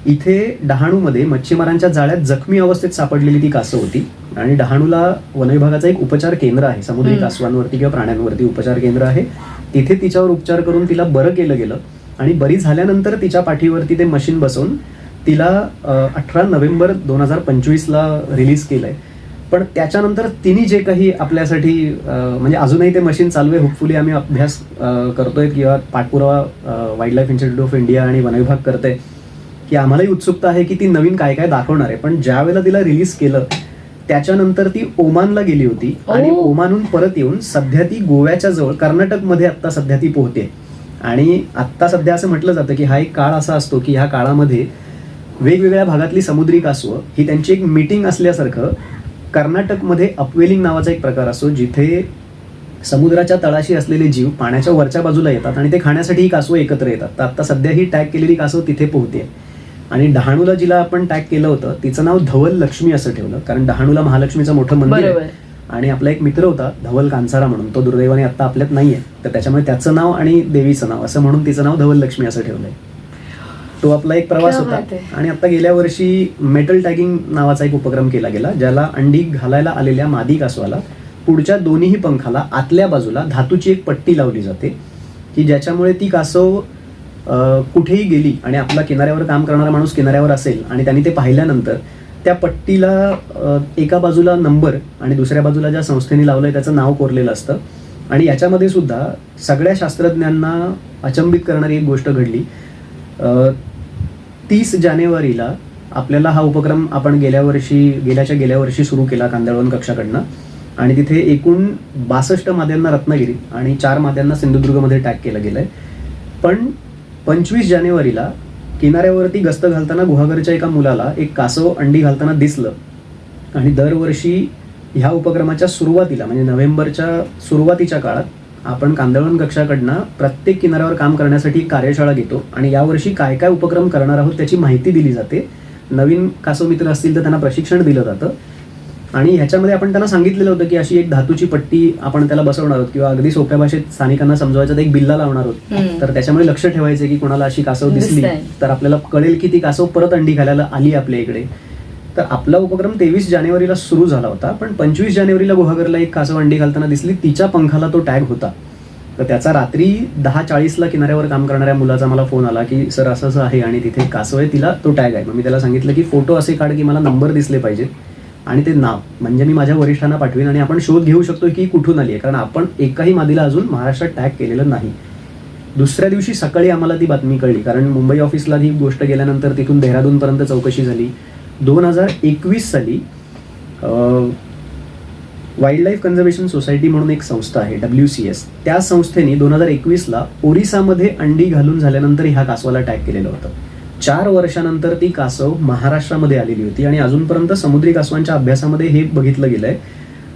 इथे डहाणूमध्ये मच्छीमारांच्या जाळ्यात जखमी अवस्थेत सापडलेली ती कासव होती. आणि डहाणूला वनविभागाचं एक उपचार केंद्र आहे, समुद्री कासवांवरती किंवा प्राण्यांवरती उपचार केंद्र आहे. तिथे तिच्यावर उपचार करून तिला बरं केलं गेलं आणि बरी झाल्यानंतर तिच्या पाठीवरती ते मशीन बसवून तिला 18 नोव्हेंबर 2025 रिलीज केलंय. पण त्याच्यानंतर तिने जे काही आपल्यासाठी म्हणजे अजूनही ते मशीन चालू आहे. होपफुली आम्ही अभ्यास करतोय किंवा पाठपुरावा wild life institute of India आणि वनविभाग करतोय की आम्हालाही उत्सुकता आहे की ती नवीन काय काय दाखवणार आहे. पण ज्या वेळेला तिला रिलीज केलं त्याच्यानंतर ती ओमानला गेली होती आणि ओमानहून परत येऊन सध्या ती गोव्याच्या जवळ कर्नाटकमध्ये आत्ता सध्या ती पोहते. आणि आत्ता सध्या असं म्हटलं जातं की हा एक काळ असा असतो की ह्या काळामध्ये वेगवेगळ्या भागातली समुद्री कासवं ही त्यांची एक मीटिंग असल्यासारखं कर्नाटकमध्ये अपवेलिंग नावाचा एक प्रकार असतो जिथे समुद्राच्या तळाशी असलेले जीव पाण्याच्या वरच्या बाजूला येतात आणि ते खाण्यासाठी ही कासवं एकत्र येतात. तर आता सध्या ही टॅग केलेली कासव तिथे पोहते. आणि डहाणूला जिला आपण टॅग केलं होतं तिचं नाव धवल लक्ष्मी असं ठेवलं कारण डहाणूला महालक्ष्मीचं मोठं मंदिर आहे. आणि आपला एक मित्र होता धवल कांसारा म्हणून, तो दुर्दैवाने आता आपल्यात नाहीये, तर त्याच्यामुळे त्याचं नाव आणि देवीचं नाव असं म्हणून तिचं नाव धवल लक्ष्मी असं ठेवलंय. तो आपला एक प्रवास होता. आणि आता गेल्या वर्षी मेटल टॅगिंग नावाचा एक उपक्रम केला गेला ज्याला अंडी घालायला आलेल्या मादी कासवाला पुढच्या दोन्हीही पंखाला आतल्या बाजूला धातूची एक पट्टी लावली जाते की ज्याच्यामुळे ती कासव कुठेही गेली आणि आपला किनाऱ्यावर काम करणारा माणूस किनाऱ्यावर असेल आणि त्यांनी ते पाहिल्यानंतर त्या पट्टीला एका बाजूला नंबर आणि दुसऱ्या बाजूला ज्या संस्थेने लावलंय त्याचं नाव कोरलेलं असतं. आणि याच्यामध्ये सुद्धा सगळ्या शास्त्रज्ञांना अचंबित करणारी एक गोष्ट घडली. 30 जानेवारीला आपल्याला हा उपक्रम आपण गेल्या वर्षी सुरू केला कांदळवन कक्षाकडनं. आणि तिथे एकूण 62 माद्यांना रत्नागिरी आणि 4 माद्यांना सिंधुदुर्गमध्ये टॅग केलं गेलंय. पण 25 जानेवारीला किनाऱ्यावरती गस्त घालताना गुहागरच्या एका मुलाला एक कासव अंडी घालताना दिसलं. आणि दरवर्षी ह्या उपक्रमाच्या सुरुवातीला म्हणजे नोव्हेंबरच्या सुरुवातीच्या काळात आपण कांदळवन कक्षाकडनं प्रत्येक किनाऱ्यावर काम करण्यासाठी कार्यशाळा घेतो आणि यावर्षी काय काय उपक्रम करणार आहोत त्याची माहिती दिली जाते. नवीन कासव मित्र असतील तर त्यांना प्रशिक्षण दिलं जातं. आणि ह्याच्यामध्ये आपण त्यांना सांगितलेलं होतं की अशी एक धातूची पट्टी आपण त्याला बसवणार आहोत किंवा अगदी सोप्या भाषेत स्थानिकांना समजवायचं एक बिल्ला लावणार आहोत. तर त्याच्यामुळे लक्ष ठेवायचं की कोणाला अशी कासव दिसली तर आपल्याला कळेल की ती कासव परत अंडी घालायला आली आपल्या इकडे. तर आपला उपक्रम 23 जानेवारीला सुरू झाला होता. पण 25 जानेवारीला गुहागरला एक कासव अंडी घालताना दिसली, तिच्या पंखाला तो टॅग होता. तर त्याचा रात्री 10:40 किनाऱ्यावर काम करणाऱ्या मुलाचा मला फोन आला की सर असं असं आहे आणि तिथे कासव आहे, तिला तो टॅग आहे. मग मी त्याला सांगितलं की फोटो असे काढ की मला नंबर दिसले पाहिजेत आणि ते नाव, म्हणजे मी माझ्या वरिष्ठांना पाठवेन आणि आपण शोध घेऊ शकतो की कुठून आली आहे. कारण आपण एकाही मादीला अजून महाराष्ट्रात टॅग केलेलं नाही. दुसऱ्या दिवशी सकाळी आम्हाला ती बातमी कळली कारण मुंबई ऑफिसला ही गोष्ट गेल्यानंतर तिथून देहरादूनपर्यंत चौकशी झाली. 2021 साली वाईल्ड लाईफ कन्झर्वेशन सोसायटी म्हणून एक संस्था आहे WCS, त्या संस्थेने 2021ला ओरिसामध्ये अंडी घालून झाल्यानंतर ह्या कासवाला टॅग केलेलं होतं. 4 वर्षानंतर ती कासव महाराष्ट्रामध्ये आलेली होती. आणि अजूनपर्यंत समुद्री कासवांच्या अभ्यासामध्ये हे बघितलं गेलंय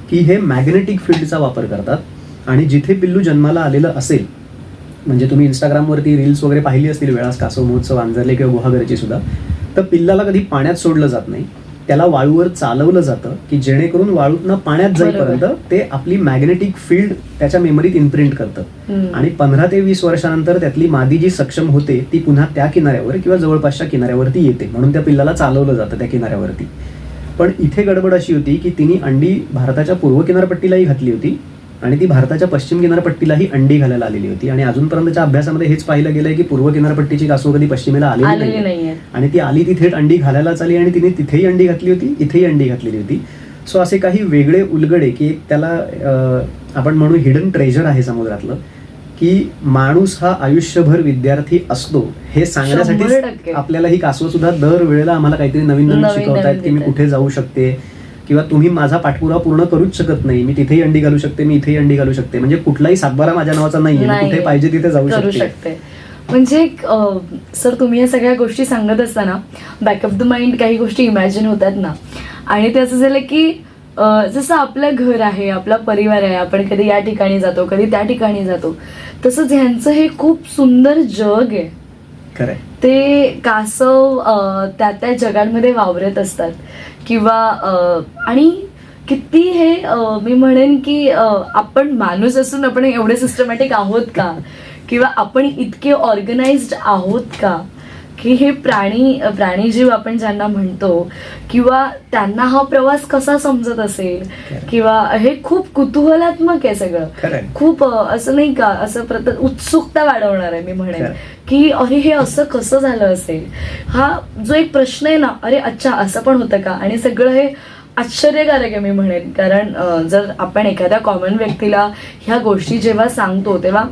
की हे मॅग्नेटिक फील्डचा वापर करतात आणि जिथे पिल्लू जन्माला आलेलं असेल, म्हणजे तुम्ही इंस्टाग्रामवरती रील्स वगैरे पाहिली असतील वेळास कासव महोत्सव आंजरले किंवा गुहागरची सुद्धा, तर पिल्लाला कधी पाण्यात सोडलं जात नाही. त्याला वाळूवर चालवलं जातं की जेणेकरून वाळूतनं पाण्यात जाईपर्यंत ते आपली मॅग्नेटिक फील्ड त्याच्या मेमरीत इम्प्रिंट करतं आणि 15 ते 20 वर्षानंतर त्यातली मादी जी सक्षम होते ती पुन्हा त्या किनाऱ्यावर किंवा जवळपासच्या किनाऱ्यावरती येते, म्हणून त्या पिल्लाला चालवलं जातं त्या किनाऱ्यावरती. पण इथे गडबड अशी होती की तिने अंडी भारताच्या पूर्व किनारपट्टीलाही घातली होती आणि ती भारताच्या पश्चिम किनारपट्टीलाही अंडी घालायला आलेली होती. आणि अजूनपर्यंतच्या अभ्यासामध्ये हेच पाहिलं गेलंय की पूर्व किनारपट्टीची कासव कधी पश्चिमेला आलेली नाही आणि ती आली ती थेट अंडी घालायलाच आली आणि तिने तिथेही अंडी घातली होती, इथेही अंडी घातलेली होती. सो असे काही वेगळे उलगडे की त्याला आपण म्हणू हिडन ट्रेजर आहे समुद्रातलं, की माणूस हा आयुष्यभर विद्यार्थी असतो हे सांगण्यासाठी आपल्याला ही कासव सुद्धा दर वेळेला आम्हाला काहीतरी नवीन नवीन शिकवतायत की मी कुठे जाऊ शकते किंवा तुम्ही माझा पाठपुरावा पूर्ण करूच शकत नाही, मी तिथेही अंडी घालू शकते, मी इथेही अंडी घालू शकते. म्हणजे कुठलाही सातबारा माझ्या नावाचा नाहीये, कुठे पाहिजे तिथे जाऊ शकते. म्हणजे सर तुम्ही या सगळ्या गोष्टी सांगत असताना बॅक ऑफ द माइंड काही गोष्टी इमॅजिन होतात ना, आणि ते असं झालं की जसं आपलं घर आहे, आपला परिवार आहे, आपण कधी या ठिकाणी जातो, कधी त्या ठिकाणी जातो, तसंच ह्यांचं हे खूप सुंदर जग आहे. खरंय. ते कासव त्या त्या जगांमध्ये वावरत असतात किंवा आणि किती हे मी म्हणेन की आपण माणूस असून आपण एवढे सिस्टमॅटिक आहोत का, किंवा आपण इतके ऑर्गनाइज्ड आहोत का की हे प्राणीजीव आपण ज्यांना म्हणतो, किंवा त्यांना हा प्रवास कसा समजत असेल, किंवा हे खूप कुतूहलात्मक आहे सगळं. खूप असं नाही का, असं उत्सुकता वाढवणार आहे मी म्हणेन की अरे हे असं कसं झालं असेल, हा जो एक प्रश्न आहे ना, अरे अच्छा असं पण होतं का. आणि सगळं हे आश्चर्यकारक आहे मी म्हणेन, कारण जर आपण एखाद्या कॉमन व्यक्तीला ह्या गोष्टी जेव्हा सांगतो तेव्हा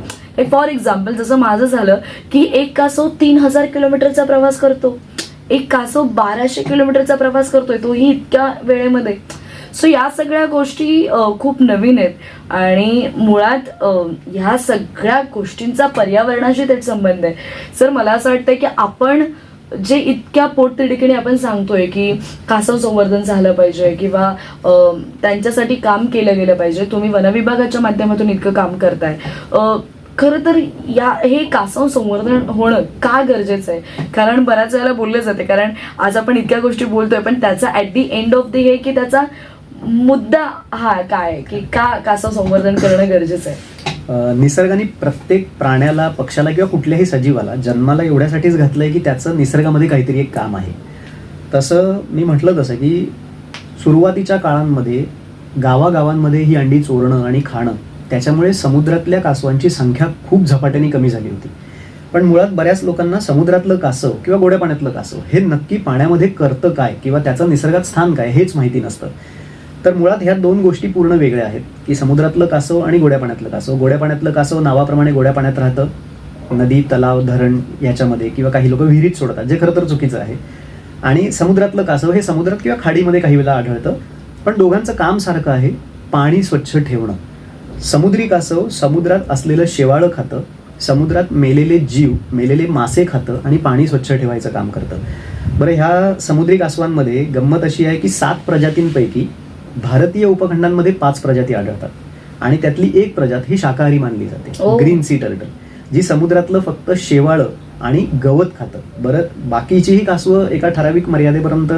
फॉर एक्झाम्पल जसं माझं झालं की एक कासव 3000 किलोमीटरचा प्रवास करतो, एक कासव 1200 किलोमीटरचा प्रवास करतोय, तोही इतक्या वेळेमध्ये. सो या सगळ्या गोष्टी खूप नवीन आहेत आणि मुळात ह्या सगळ्या गोष्टींचा पर्यावरणाशी थेट संबंध आहे. सर मला असं वाटतं की आपण जे इतक्या पोटतिडकीने आपण सांगतोय की कासव संवर्धन झालं पाहिजे किंवा त्यांच्यासाठी काम केलं गेलं पाहिजे, तुम्ही वनविभागाच्या माध्यमातून इतकं काम करताय, खरं तर हे कासव संवर्धन होणं का गरजेचं आहे. कारण बऱ्याच वेळेला बोललं जाते, कारण आज आपण इतक्या गोष्टी बोलतोय पण त्याचा at the end of the हे की त्याचा मुद्दा हा काय की का कासव संवर्धन करणं गरजेचं आहे. निसर्गाने प्रत्येक प्राण्याला, पक्षाला किंवा कुठल्याही सजीवाला जन्माला एवढ्यासाठीच घातलंय की त्याचं निसर्गामध्ये काहीतरी एक काम आहे. तसं मी म्हटलं तसं की सुरुवातीच्या काळांमध्ये गावागावांमध्ये ही अंडी चोरणं आणि खाणं, त्याच्यामुळे समुद्रातल्या कासवांची संख्या खूप झपाट्याने कमी झाली होती. पण मुळात बऱ्याच लोकांना समुद्रातलं कासव किंवा गोड्या पाण्यातलं कासव हे नक्की पाण्यामध्ये करतं काय किंवा त्याचं निसर्गात स्थान काय हेच माहिती नसतं. तर मुळात ह्या दोन गोष्टी पूर्ण वेगळ्या आहेत की समुद्रातलं कासव आणि गोड्या पाण्यातलं कासव. गोड्या पाण्यातलं कासव नावाप्रमाणे गोड्या पाण्यात राहतं, नदी, तलाव, धरण याच्यामध्ये, किंवा काही लोक विहिरीत सोडतात, जे खरं तर चुकीचं आहे. आणि समुद्रातलं कासव हे समुद्रात किंवा खाडीमध्ये काही वेळेला आढळतं, पण दोघांचं काम सारखं आहे, पाणी स्वच्छ ठेवणं. समुद्री कासव समुद्रात असलेलं शेवाळं खातं, समुद्रात मेलेले जीव, मेलेले मासे खातं आणि पाणी स्वच्छ ठेवायचं काम करतं. बरं, ह्या समुद्री कासवांमध्ये गंमत अशी आहे की 7 प्रजातींपैकी भारतीय उपखंडांमध्ये 5 प्रजाती आढळतात आणि त्यातली एक प्रजात ही शाकाहारी मानली जाते, ग्रीन सी टर्टल, जी समुद्रातलं फक्त शेवाळं आणि गवत खातं. बरं, बाकीचीही कासवं एका ठराविक मर्यादेपर्यंत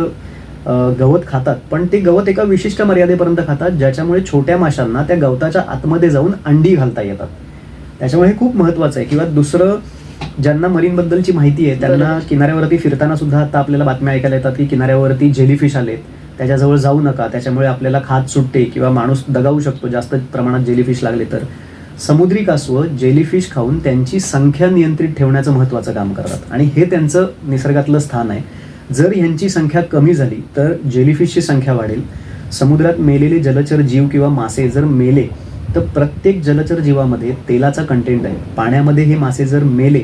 गवत खातात, पण ते गवत एका विशिष्ट मर्यादेपर्यंत खातात, ज्याच्यामुळे छोट्या माशांना त्या गवताच्या आतमध्ये जाऊन अंडी घालता येतात. त्याच्यामुळे हे खूप महत्वाचं आहे. किंवा दुसरं, ज्यांना मरीनबद्दलची माहिती आहे त्यांना किनाऱ्यावरती फिरताना सुद्धा आता आपल्याला बातम्या ऐकायला येतात की किनाऱ्यावरती जेलीफिश आलेत, त्याच्याजवळ जाऊ नका, त्याच्यामुळे आपल्याला खाज सुटते किंवा माणूस दगावू शकतो जास्त प्रमाणात जेलीफिश लागले तर. समुद्री कासवं जेलीफिश खाऊन त्यांची संख्या नियंत्रित ठेवण्याचं महत्त्वाचं काम करतात आणि हे त्यांचं निसर्गातलं स्थान आहे. जर ह्यांची संख्या कमी झाली तर जेलीफिशची संख्या वाढेल. समुद्रात मेलेले जलचर जीव किंवा मासे जर मेले तर प्रत्येक जलचर जीवामध्ये तेलाचा कंटेंट आहे. पाण्यामध्ये हे मासे जर मेले,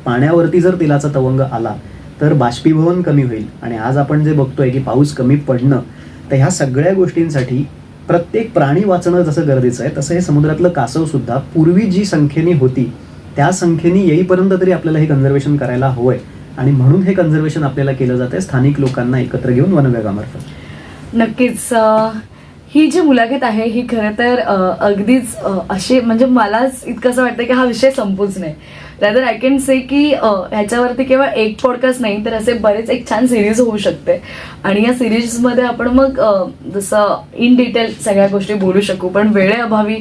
पाण्यावरती जर तेलाचा तवंग आला तर बाष्पीभवन कमी होईल. आणि आज आपण जे बघतोय की पाऊस कमी पडणं, तर ह्या सगळ्या गोष्टींसाठी प्रत्येक प्राणी वाचणं जसं गरजेचं आहे, तसं हे समुद्रातलं कासव सुद्धा पूर्वी जी संख्येने होती त्या संख्येने येईपर्यंत तरी आपल्याला हे कन्झर्वेशन करायला हवंय. आणि म्हणून हे कन्झर्वेशन आपल्याला केलं जातंय स्थानिक लोकांना एकत्र घेऊन वनविभागामार्फत. नक्कीच ही जी मुलाखत आहे ही खरं तर अगदीच अशी म्हणजे मलाच इतकं असं वाटतं की हा विषय संपूच नाही. रॅदर आय कॅन से की ह्याच्यावरती केवळ एक पॉडकास्ट नाही तर असे बरेच एक छान सिरीज होऊ शकते आणि या सिरीजमध्ये आपण मग जसं इन डिटेल सगळ्या गोष्टी बोलू शकू, पण वेळेअभावी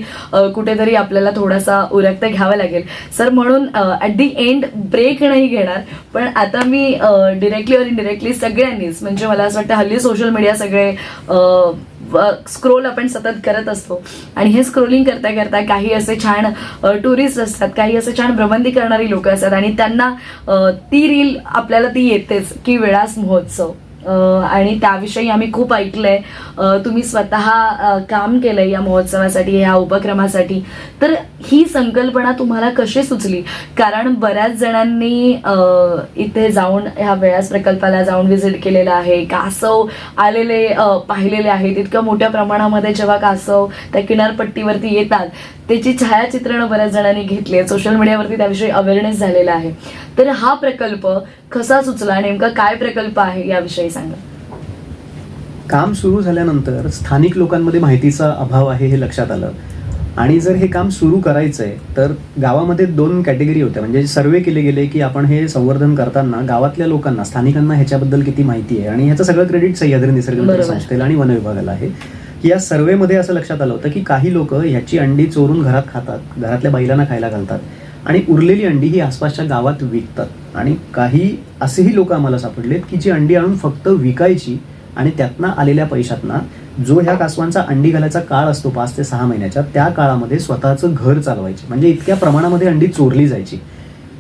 कुठेतरी आपल्याला थोडासा उरकता घ्यावा लागेल सर. म्हणून ॲट दी एंड ब्रेक नाही घेणार, पण आता मी डिरेक्टली और इनडिरेक्टली सगळ्यांनीच म्हणजे मला असं वाटतं हल्ली सोशल मीडिया सगळे स्क्रोल आपण सतत करत असतो आणि हे स्क्रोलिंग करता करता काही असे छान टुरिस्ट असतात, काही असे छान भ्रमंती करणारी लोक असतात आणि त्यांना ती रील आपल्याला ती येतेच की वेळास महोत्सव. आणि त्याविषयी आम्ही खूप ऐकलंय, तुम्ही स्वतः काम केलंय या महोत्सवासाठी, ह्या उपक्रमासाठी. तर ही संकल्पना तुम्हाला कशी सुचली? कारण बऱ्याच जणांनी इथे जाऊन ह्या व्यास प्रकल्पाला जाऊन व्हिजिट केलेलं आहे, कासव आलेले पाहिलेले आहेत. इतक्या मोठ्या प्रमाणामध्ये जेव्हा कासव त्या किनारपट्टीवरती येतात त्याची छायाचित्रणं बऱ्याच जणांनी घेतली, सोशल मीडियावरती त्याविषयी अवेअरनेस झालेला आहे. तर हा प्रकल्प कसा सुचला, नेमका काय प्रकल्प आहे याविषयी सांगा. काम सुरू झाल्यानंतर स्थानिक लोकांमध्ये माहितीचा अभाव आहे हे लक्षात आलं आणि जर हे काम सुरू करायचं आहे तर गावामध्ये 2 कॅटेगरी होत्या. म्हणजे सर्वे केले गेले की आपण हे संवर्धन करताना गावातल्या लोकांना, स्थानिकांना ह्याच्याबद्दल किती माहिती आहे, आणि ह्याचं सगळं क्रेडिट सह्याद्री निसर्ग संस्थेला आणि वन विभागाला आहे. की या सर्वेमध्ये असं लक्षात आलं होतं की काही लोक ह्याची अंडी चोरून घरात खातात, घरातल्या बैलांना खायला घालतात आणि उरलेली अंडी ही आसपासच्या गावात विकतात. आणि काही असेही लोक आम्हाला सापडलेत की जी अंडी आणून फक्त विकायची आणि त्यातनं आलेल्या पैशातनं जो ह्या कासवांचा अंडी घालायचा काळ असतो 5 ते 6 महिन्याच्या, त्या काळामध्ये स्वतःचं घर चालवायचे. म्हणजे इतक्या प्रमाणामध्ये अंडी चोरली जायची.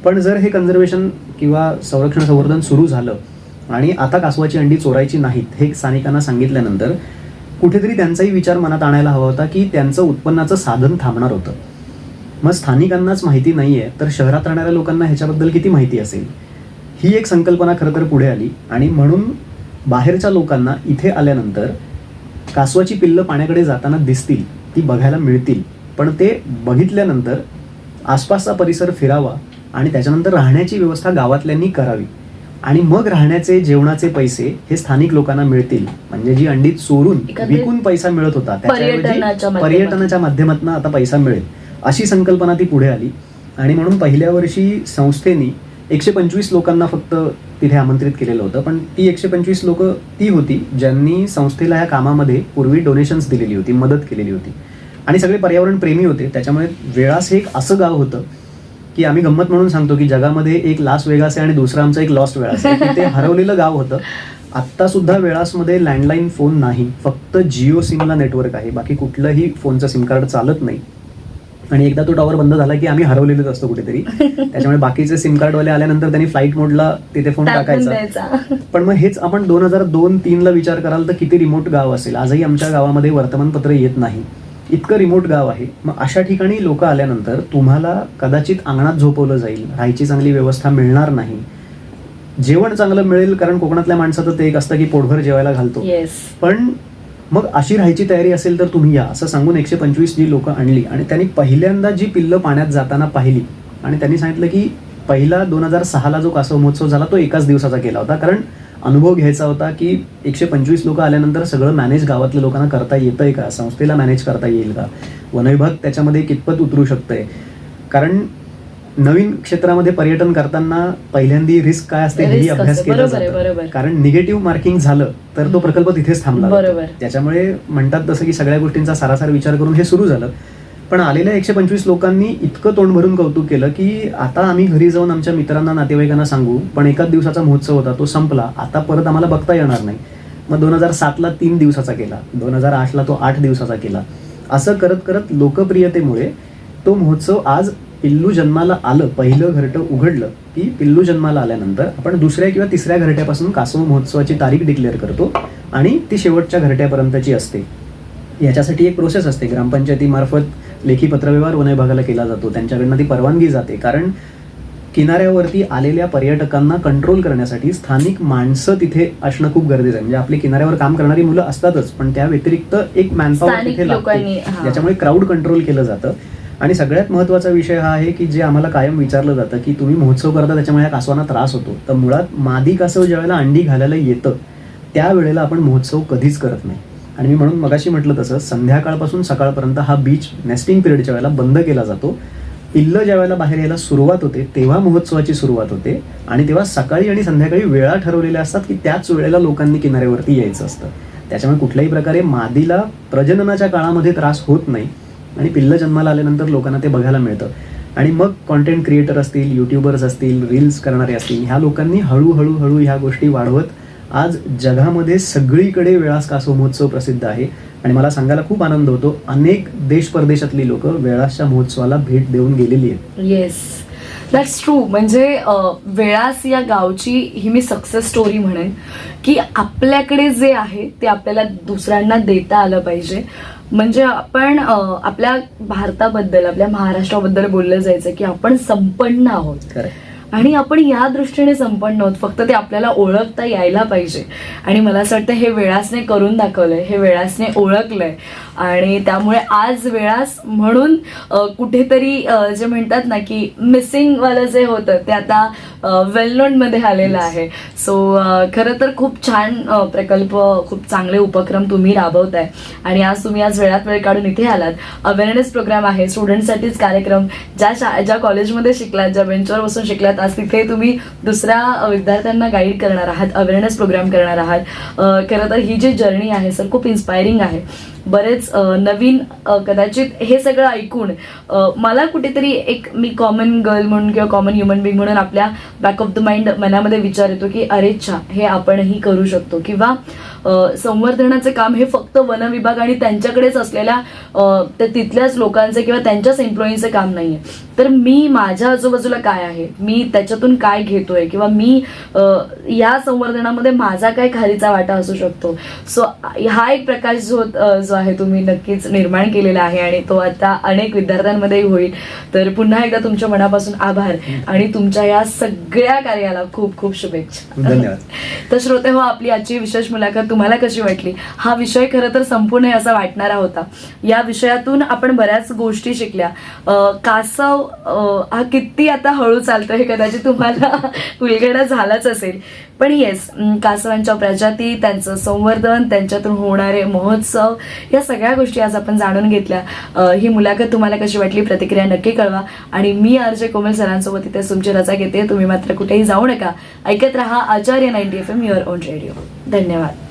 पण जर हे कन्झर्वेशन किंवा संरक्षण संवर्धन सुरू झालं आणि आता कासवाची अंडी चोरायची नाहीत हे स्थानिकांना सांगितल्यानंतर कुठेतरी त्यांचाही विचार मनात आणायला हवा होता की त्यांचं उत्पन्नाचं साधन थांबणार होतं. मग स्थानिकांनाच माहिती नाही आहे तर शहरात राहणाऱ्या लोकांना ह्याच्याबद्दल किती माहिती असेल, ही एक संकल्पना खरं तर पुढे आली. आणि म्हणून बाहेरच्या लोकांना इथे आल्यानंतर कासवाची पिल्लं पाण्याकडे जाताना दिसतील, ती बघायला मिळतील, पण ते बघितल्यानंतर आसपासचा परिसर फिरावा आणि त्याच्यानंतर राहण्याची व्यवस्था गावातल्यांनी करावी आणि मग राहण्याचे जेवणाचे पैसे हे स्थानिक लोकांना मिळतील. म्हणजे जी अंडी चोरून विकून पैसा मिळत होता त्याच्याऐवजी पर्यटनाच्या माध्यमातून आता पैसा मिळेल, अशी संकल्पना ती पुढे आली. आणि म्हणून पहिल्या वर्षी संस्थेने 125 लोकांना फक्त तिथे आमंत्रित केलेलं होतं. पण ती 125 लोक ती होती ज्यांनी संस्थेला या कामामध्ये पूर्वी डोनेशन्स दिलेली होती, मदत केलेली होती आणि सगळे पर्यावरण प्रेमी होते. त्याच्यामुळे वेळास हे एक असं गाव होतं की आम्ही गंमत म्हणून सांगतो की जगामध्ये एक लास वेगास आहे आणि दुसरा आमचा एक लॉस्ट वेळास आहे, की ते हरवलेलं गाव होतं. आत्ता सुद्धा वेळासमध्ये लँडलाईन फोन नाही, फक्त जिओ सिमला नेटवर्क आहे, बाकी कुठलंही फोनचं सिम कार्ड चालत नाही. आणि एकदा तो टॉवर बंद झाला की आम्ही हरवलेलोच असतो कुठेतरी. त्याच्यामुळे बाकीचे सिम कार्डवाले आल्यानंतर त्यांनी फ्लाईट मोडला तिथे फोन टाकायचा. पण मग हेच आपण 2002-03 ला विचार कराल तर किती रिमोट गाव असेल. आजही आमच्या गावामध्ये वर्तमानपत्र येत नाही, इतकं रिमोट गाव आहे. मग अशा ठिकाणी लोक आल्यानंतर तुम्हाला कदाचित अंगणात झोपवलं जाईल, राहायची चांगली व्यवस्था मिळणार नाही, जेवण चांगलं मिळेल कारण कोकणातल्या माणसाचं ते एक असतं की पोटभर जेवायला घालतो, पण मग अशी राहायची तयारी असेल तर तुम्ही या, असं सांगून 125 जी लोक आणली. आणि त्यांनी पहिल्यांदा जी पिल्लं पाण्यात जाताना पाहिली आणि त्यांनी सांगितलं की पहिला 2006 जो कासव महोत्सव झाला तो एकाच दिवसाचा केला होता, कारण अनुभव घ्यायचा होता की 125 लोक आल्यानंतर सगळं मॅनेज गावातल्या लोकांना करता येतंय का, संस्थेला मॅनेज करता येईल का, वनविभाग त्याच्यामध्ये कितपत उतरू शकतंय. कारण नवीन क्षेत्रामध्ये पर्यटन करताना पहिल्यांदी रिस्क काय असते हेही अभ्यास केला जातो. कारण निगेटिव्ह मार्किंग झालं तर तो प्रकल्प तिथेच थांबला. त्याच्यामुळे म्हणतात तसं की सगळ्या गोष्टींचा सारासार विचार करून हे सुरू झालं. पण आलेल्या 125 लोकांनी इतकं तोंड भरून कौतुक केलं की आता आम्ही घरी जाऊन आमच्या मित्रांना, नातेवाईकांना सांगू, पण एकाच दिवसाचा महोत्सव होता, तो संपला, आता परत आम्हाला बघता येणार नाही. मग 2007 3 दिवसाचा केला, 2008 तो 8 दिवसाचा केला. असं करत करत लोकप्रियतेमुळे तो महोत्सव आज पिल्लू जन्माला आलं, पहिलं घरटं उघडलं की पिल्लू जन्माला आल्यानंतर आपण 2ऱ्या किंवा 3ऱ्या घरट्यापासून कासव महोत्सवाची तारीख डिक्लेअर करतो आणि ती शेवटच्या घरट्यापर्यंतची असते. याच्यासाठी एक प्रोसेस असते, ग्रामपंचायतीमार्फत लेखी पत्रव्यवहार वन विभागाला केला जातो, त्यांच्याकडनं ती परवानगी जाते. कारण किनाऱ्यावरती आलेल्या पर्यटकांना कंट्रोल करण्यासाठी स्थानिक माणसं तिथे असणं खूप गरजेचं आहे. म्हणजे आपली किनाऱ्यावर काम करणारी मुलं असतातच, पण त्या व्यतिरिक्त एक मॅनपॉवर तिथे लागते, ज्याच्यामुळे क्राऊड कंट्रोल केलं जातं. आणि सगळ्यात महत्त्वाचा विषय हा आहे की जे आम्हाला कायम विचारलं जातं की तुम्ही महोत्सव करता त्याच्यामुळे या कासवांना त्रास होतो. तर मुळात मादी कासव ज्यावेळेला अंडी घालायला येतं त्यावेळेला आपण महोत्सव कधीच करत नाही. आणि मी म्हणून मगाशी म्हटलं तसं संध्याकाळपासून सकाळपर्यंत हा बीच नेस्टिंग पिरियडच्या वेळेला बंद केला जातो. पिल्लं ज्या वेळेला बाहेर यायला सुरुवात होते तेव्हा महोत्सवाची सुरुवात होते आणि तेव्हा सकाळी आणि संध्याकाळी वेळा ठरवलेल्या असतात की त्याच वेळेला लोकांनी किनाऱ्यावरती यायचं असतं. त्याच्यामुळे कुठल्याही प्रकारे मादीला प्रजननाच्या काळामध्ये त्रास होत नाही आणि पिल्लं जन्माला आल्यानंतर लोकांना ते बघायला मिळतं. आणि मग कॉन्टेंट क्रिएटर असतील, यूट्यूबर्स असतील, रील्स करणारे असतील, ह्या लोकांनी हळूहळू ह्या गोष्टी वाढवत आज जगामध्ये सगळीकडे वेळास कासव महोत्सव प्रसिद्ध आहे. आणि मला सांगायला खूप आनंद होतो, अनेक देश परदेशातली लोक वेळासच्या महोत्सवाला भेट देऊन गेलेली आहेत. Yes, that's true. म्हणजे वेळास या गावची ही मी सक्सेस स्टोरी म्हणेन की आपल्याकडे जे आहे ते आपल्याला दुसऱ्यांना देता आलं पाहिजे. म्हणजे आपण आपल्या भारताबद्दल, आपल्या महाराष्ट्राबद्दल बोललं जायचं की आपण संपन्न आहोत आणि आपण या दृष्टीने संपन्न आहोत, फक्त ते आपल्याला ओळखता यायला पाहिजे. आणि मला असं वाटतं हे वेळासने करून दाखवलंय, हे वेळासने ओळखलंय आणि त्यामुळे आज वेळास म्हणून कुठेतरी जे म्हणतात ना की मिसिंगवालं जे होतं ते आता वेल नोनमध्ये आलेलं आहे. सो खरं तर खूप छान प्रकल्प, खूप चांगले उपक्रम तुम्ही राबवताय आणि आज वेळात वेळ काढून इथे आलात. अवेअरनेस प्रोग्राम आहे, स्टुडंटसाठीच कार्यक्रम, ज्या कॉलेजमध्ये शिकलात, ज्या बेंचवर बसून शिकलात, आज तिथे तुम्ही दुसऱ्या विद्यार्थ्यांना गाईड करणार आहात, अवेअरनेस प्रोग्राम करणार आहात. खरं तर ही जी जर्नी आहे सर खूप इन्स्पायरिंग आहे. बरेच नवीन कदाचित हे सगळं ऐकून मला कुठेतरी एक मी कॉमन गर्ल म्हणून किंवा कॉमन ह्युमन बिंग म्हणून आपल्या बॅक ऑफ द माइंड मनामध्ये विचार येतो की अरे छा, हे आपणही करू शकतो. किंवा संवर्धनाचे काम हे फक्त वन विभाग आणि त्यांच्याकडेच असलेल्या तिथल्याच लोकांचे किंवा त्यांच्याच एम्प्लॉईंचे काम नाहीये. तर मी माझ्या आजूबाजूला काय आहे, मी त्याच्यातून काय घेतोय किंवा मी या संवर्धनामध्ये माझा काय खारीचा वाटा असू शकतो. सो हा एक प्रकाश जो आहे तुम्ही नक्कीच निर्माण केलेला आहे आणि तो आता अनेक विद्यार्थ्यांमध्येही होईल. तर पुन्हा एकदा तुमच्या मनापासून आभार आणि तुमच्या या सगळ्या कार्याला खूप खूप शुभेच्छा. धन्यवाद. तर श्रोते हो, आपली आजची विशेष मुलाखत तुम्हाला कशी वाटली? हा विषय खरं तर संपू नये असा वाटणारा होता. या विषयातून आपण बऱ्याच गोष्टी शिकल्या. कासव हा किती आता हळू चालतो हे कदाचित तुम्हाला उलगडा झालाच असेल, पण येस, कासवांच्या प्रजाती, त्यांचं संवर्धन, त्यांच्यातून होणारे महोत्सव, या सगळ्या गोष्टी आज आपण जाणून घेतल्या. ही मुलाखत तुम्हाला कशी वाटली प्रतिक्रिया नक्की कळवा. आणि मी आर.जे. कोमल सरांसोबत इथे तुमची रजा घेते. तुम्ही मात्र कुठेही जाऊ नका, ऐकत रहा आचार्य 90 FM युअर ओन रेडिओ. धन्यवाद.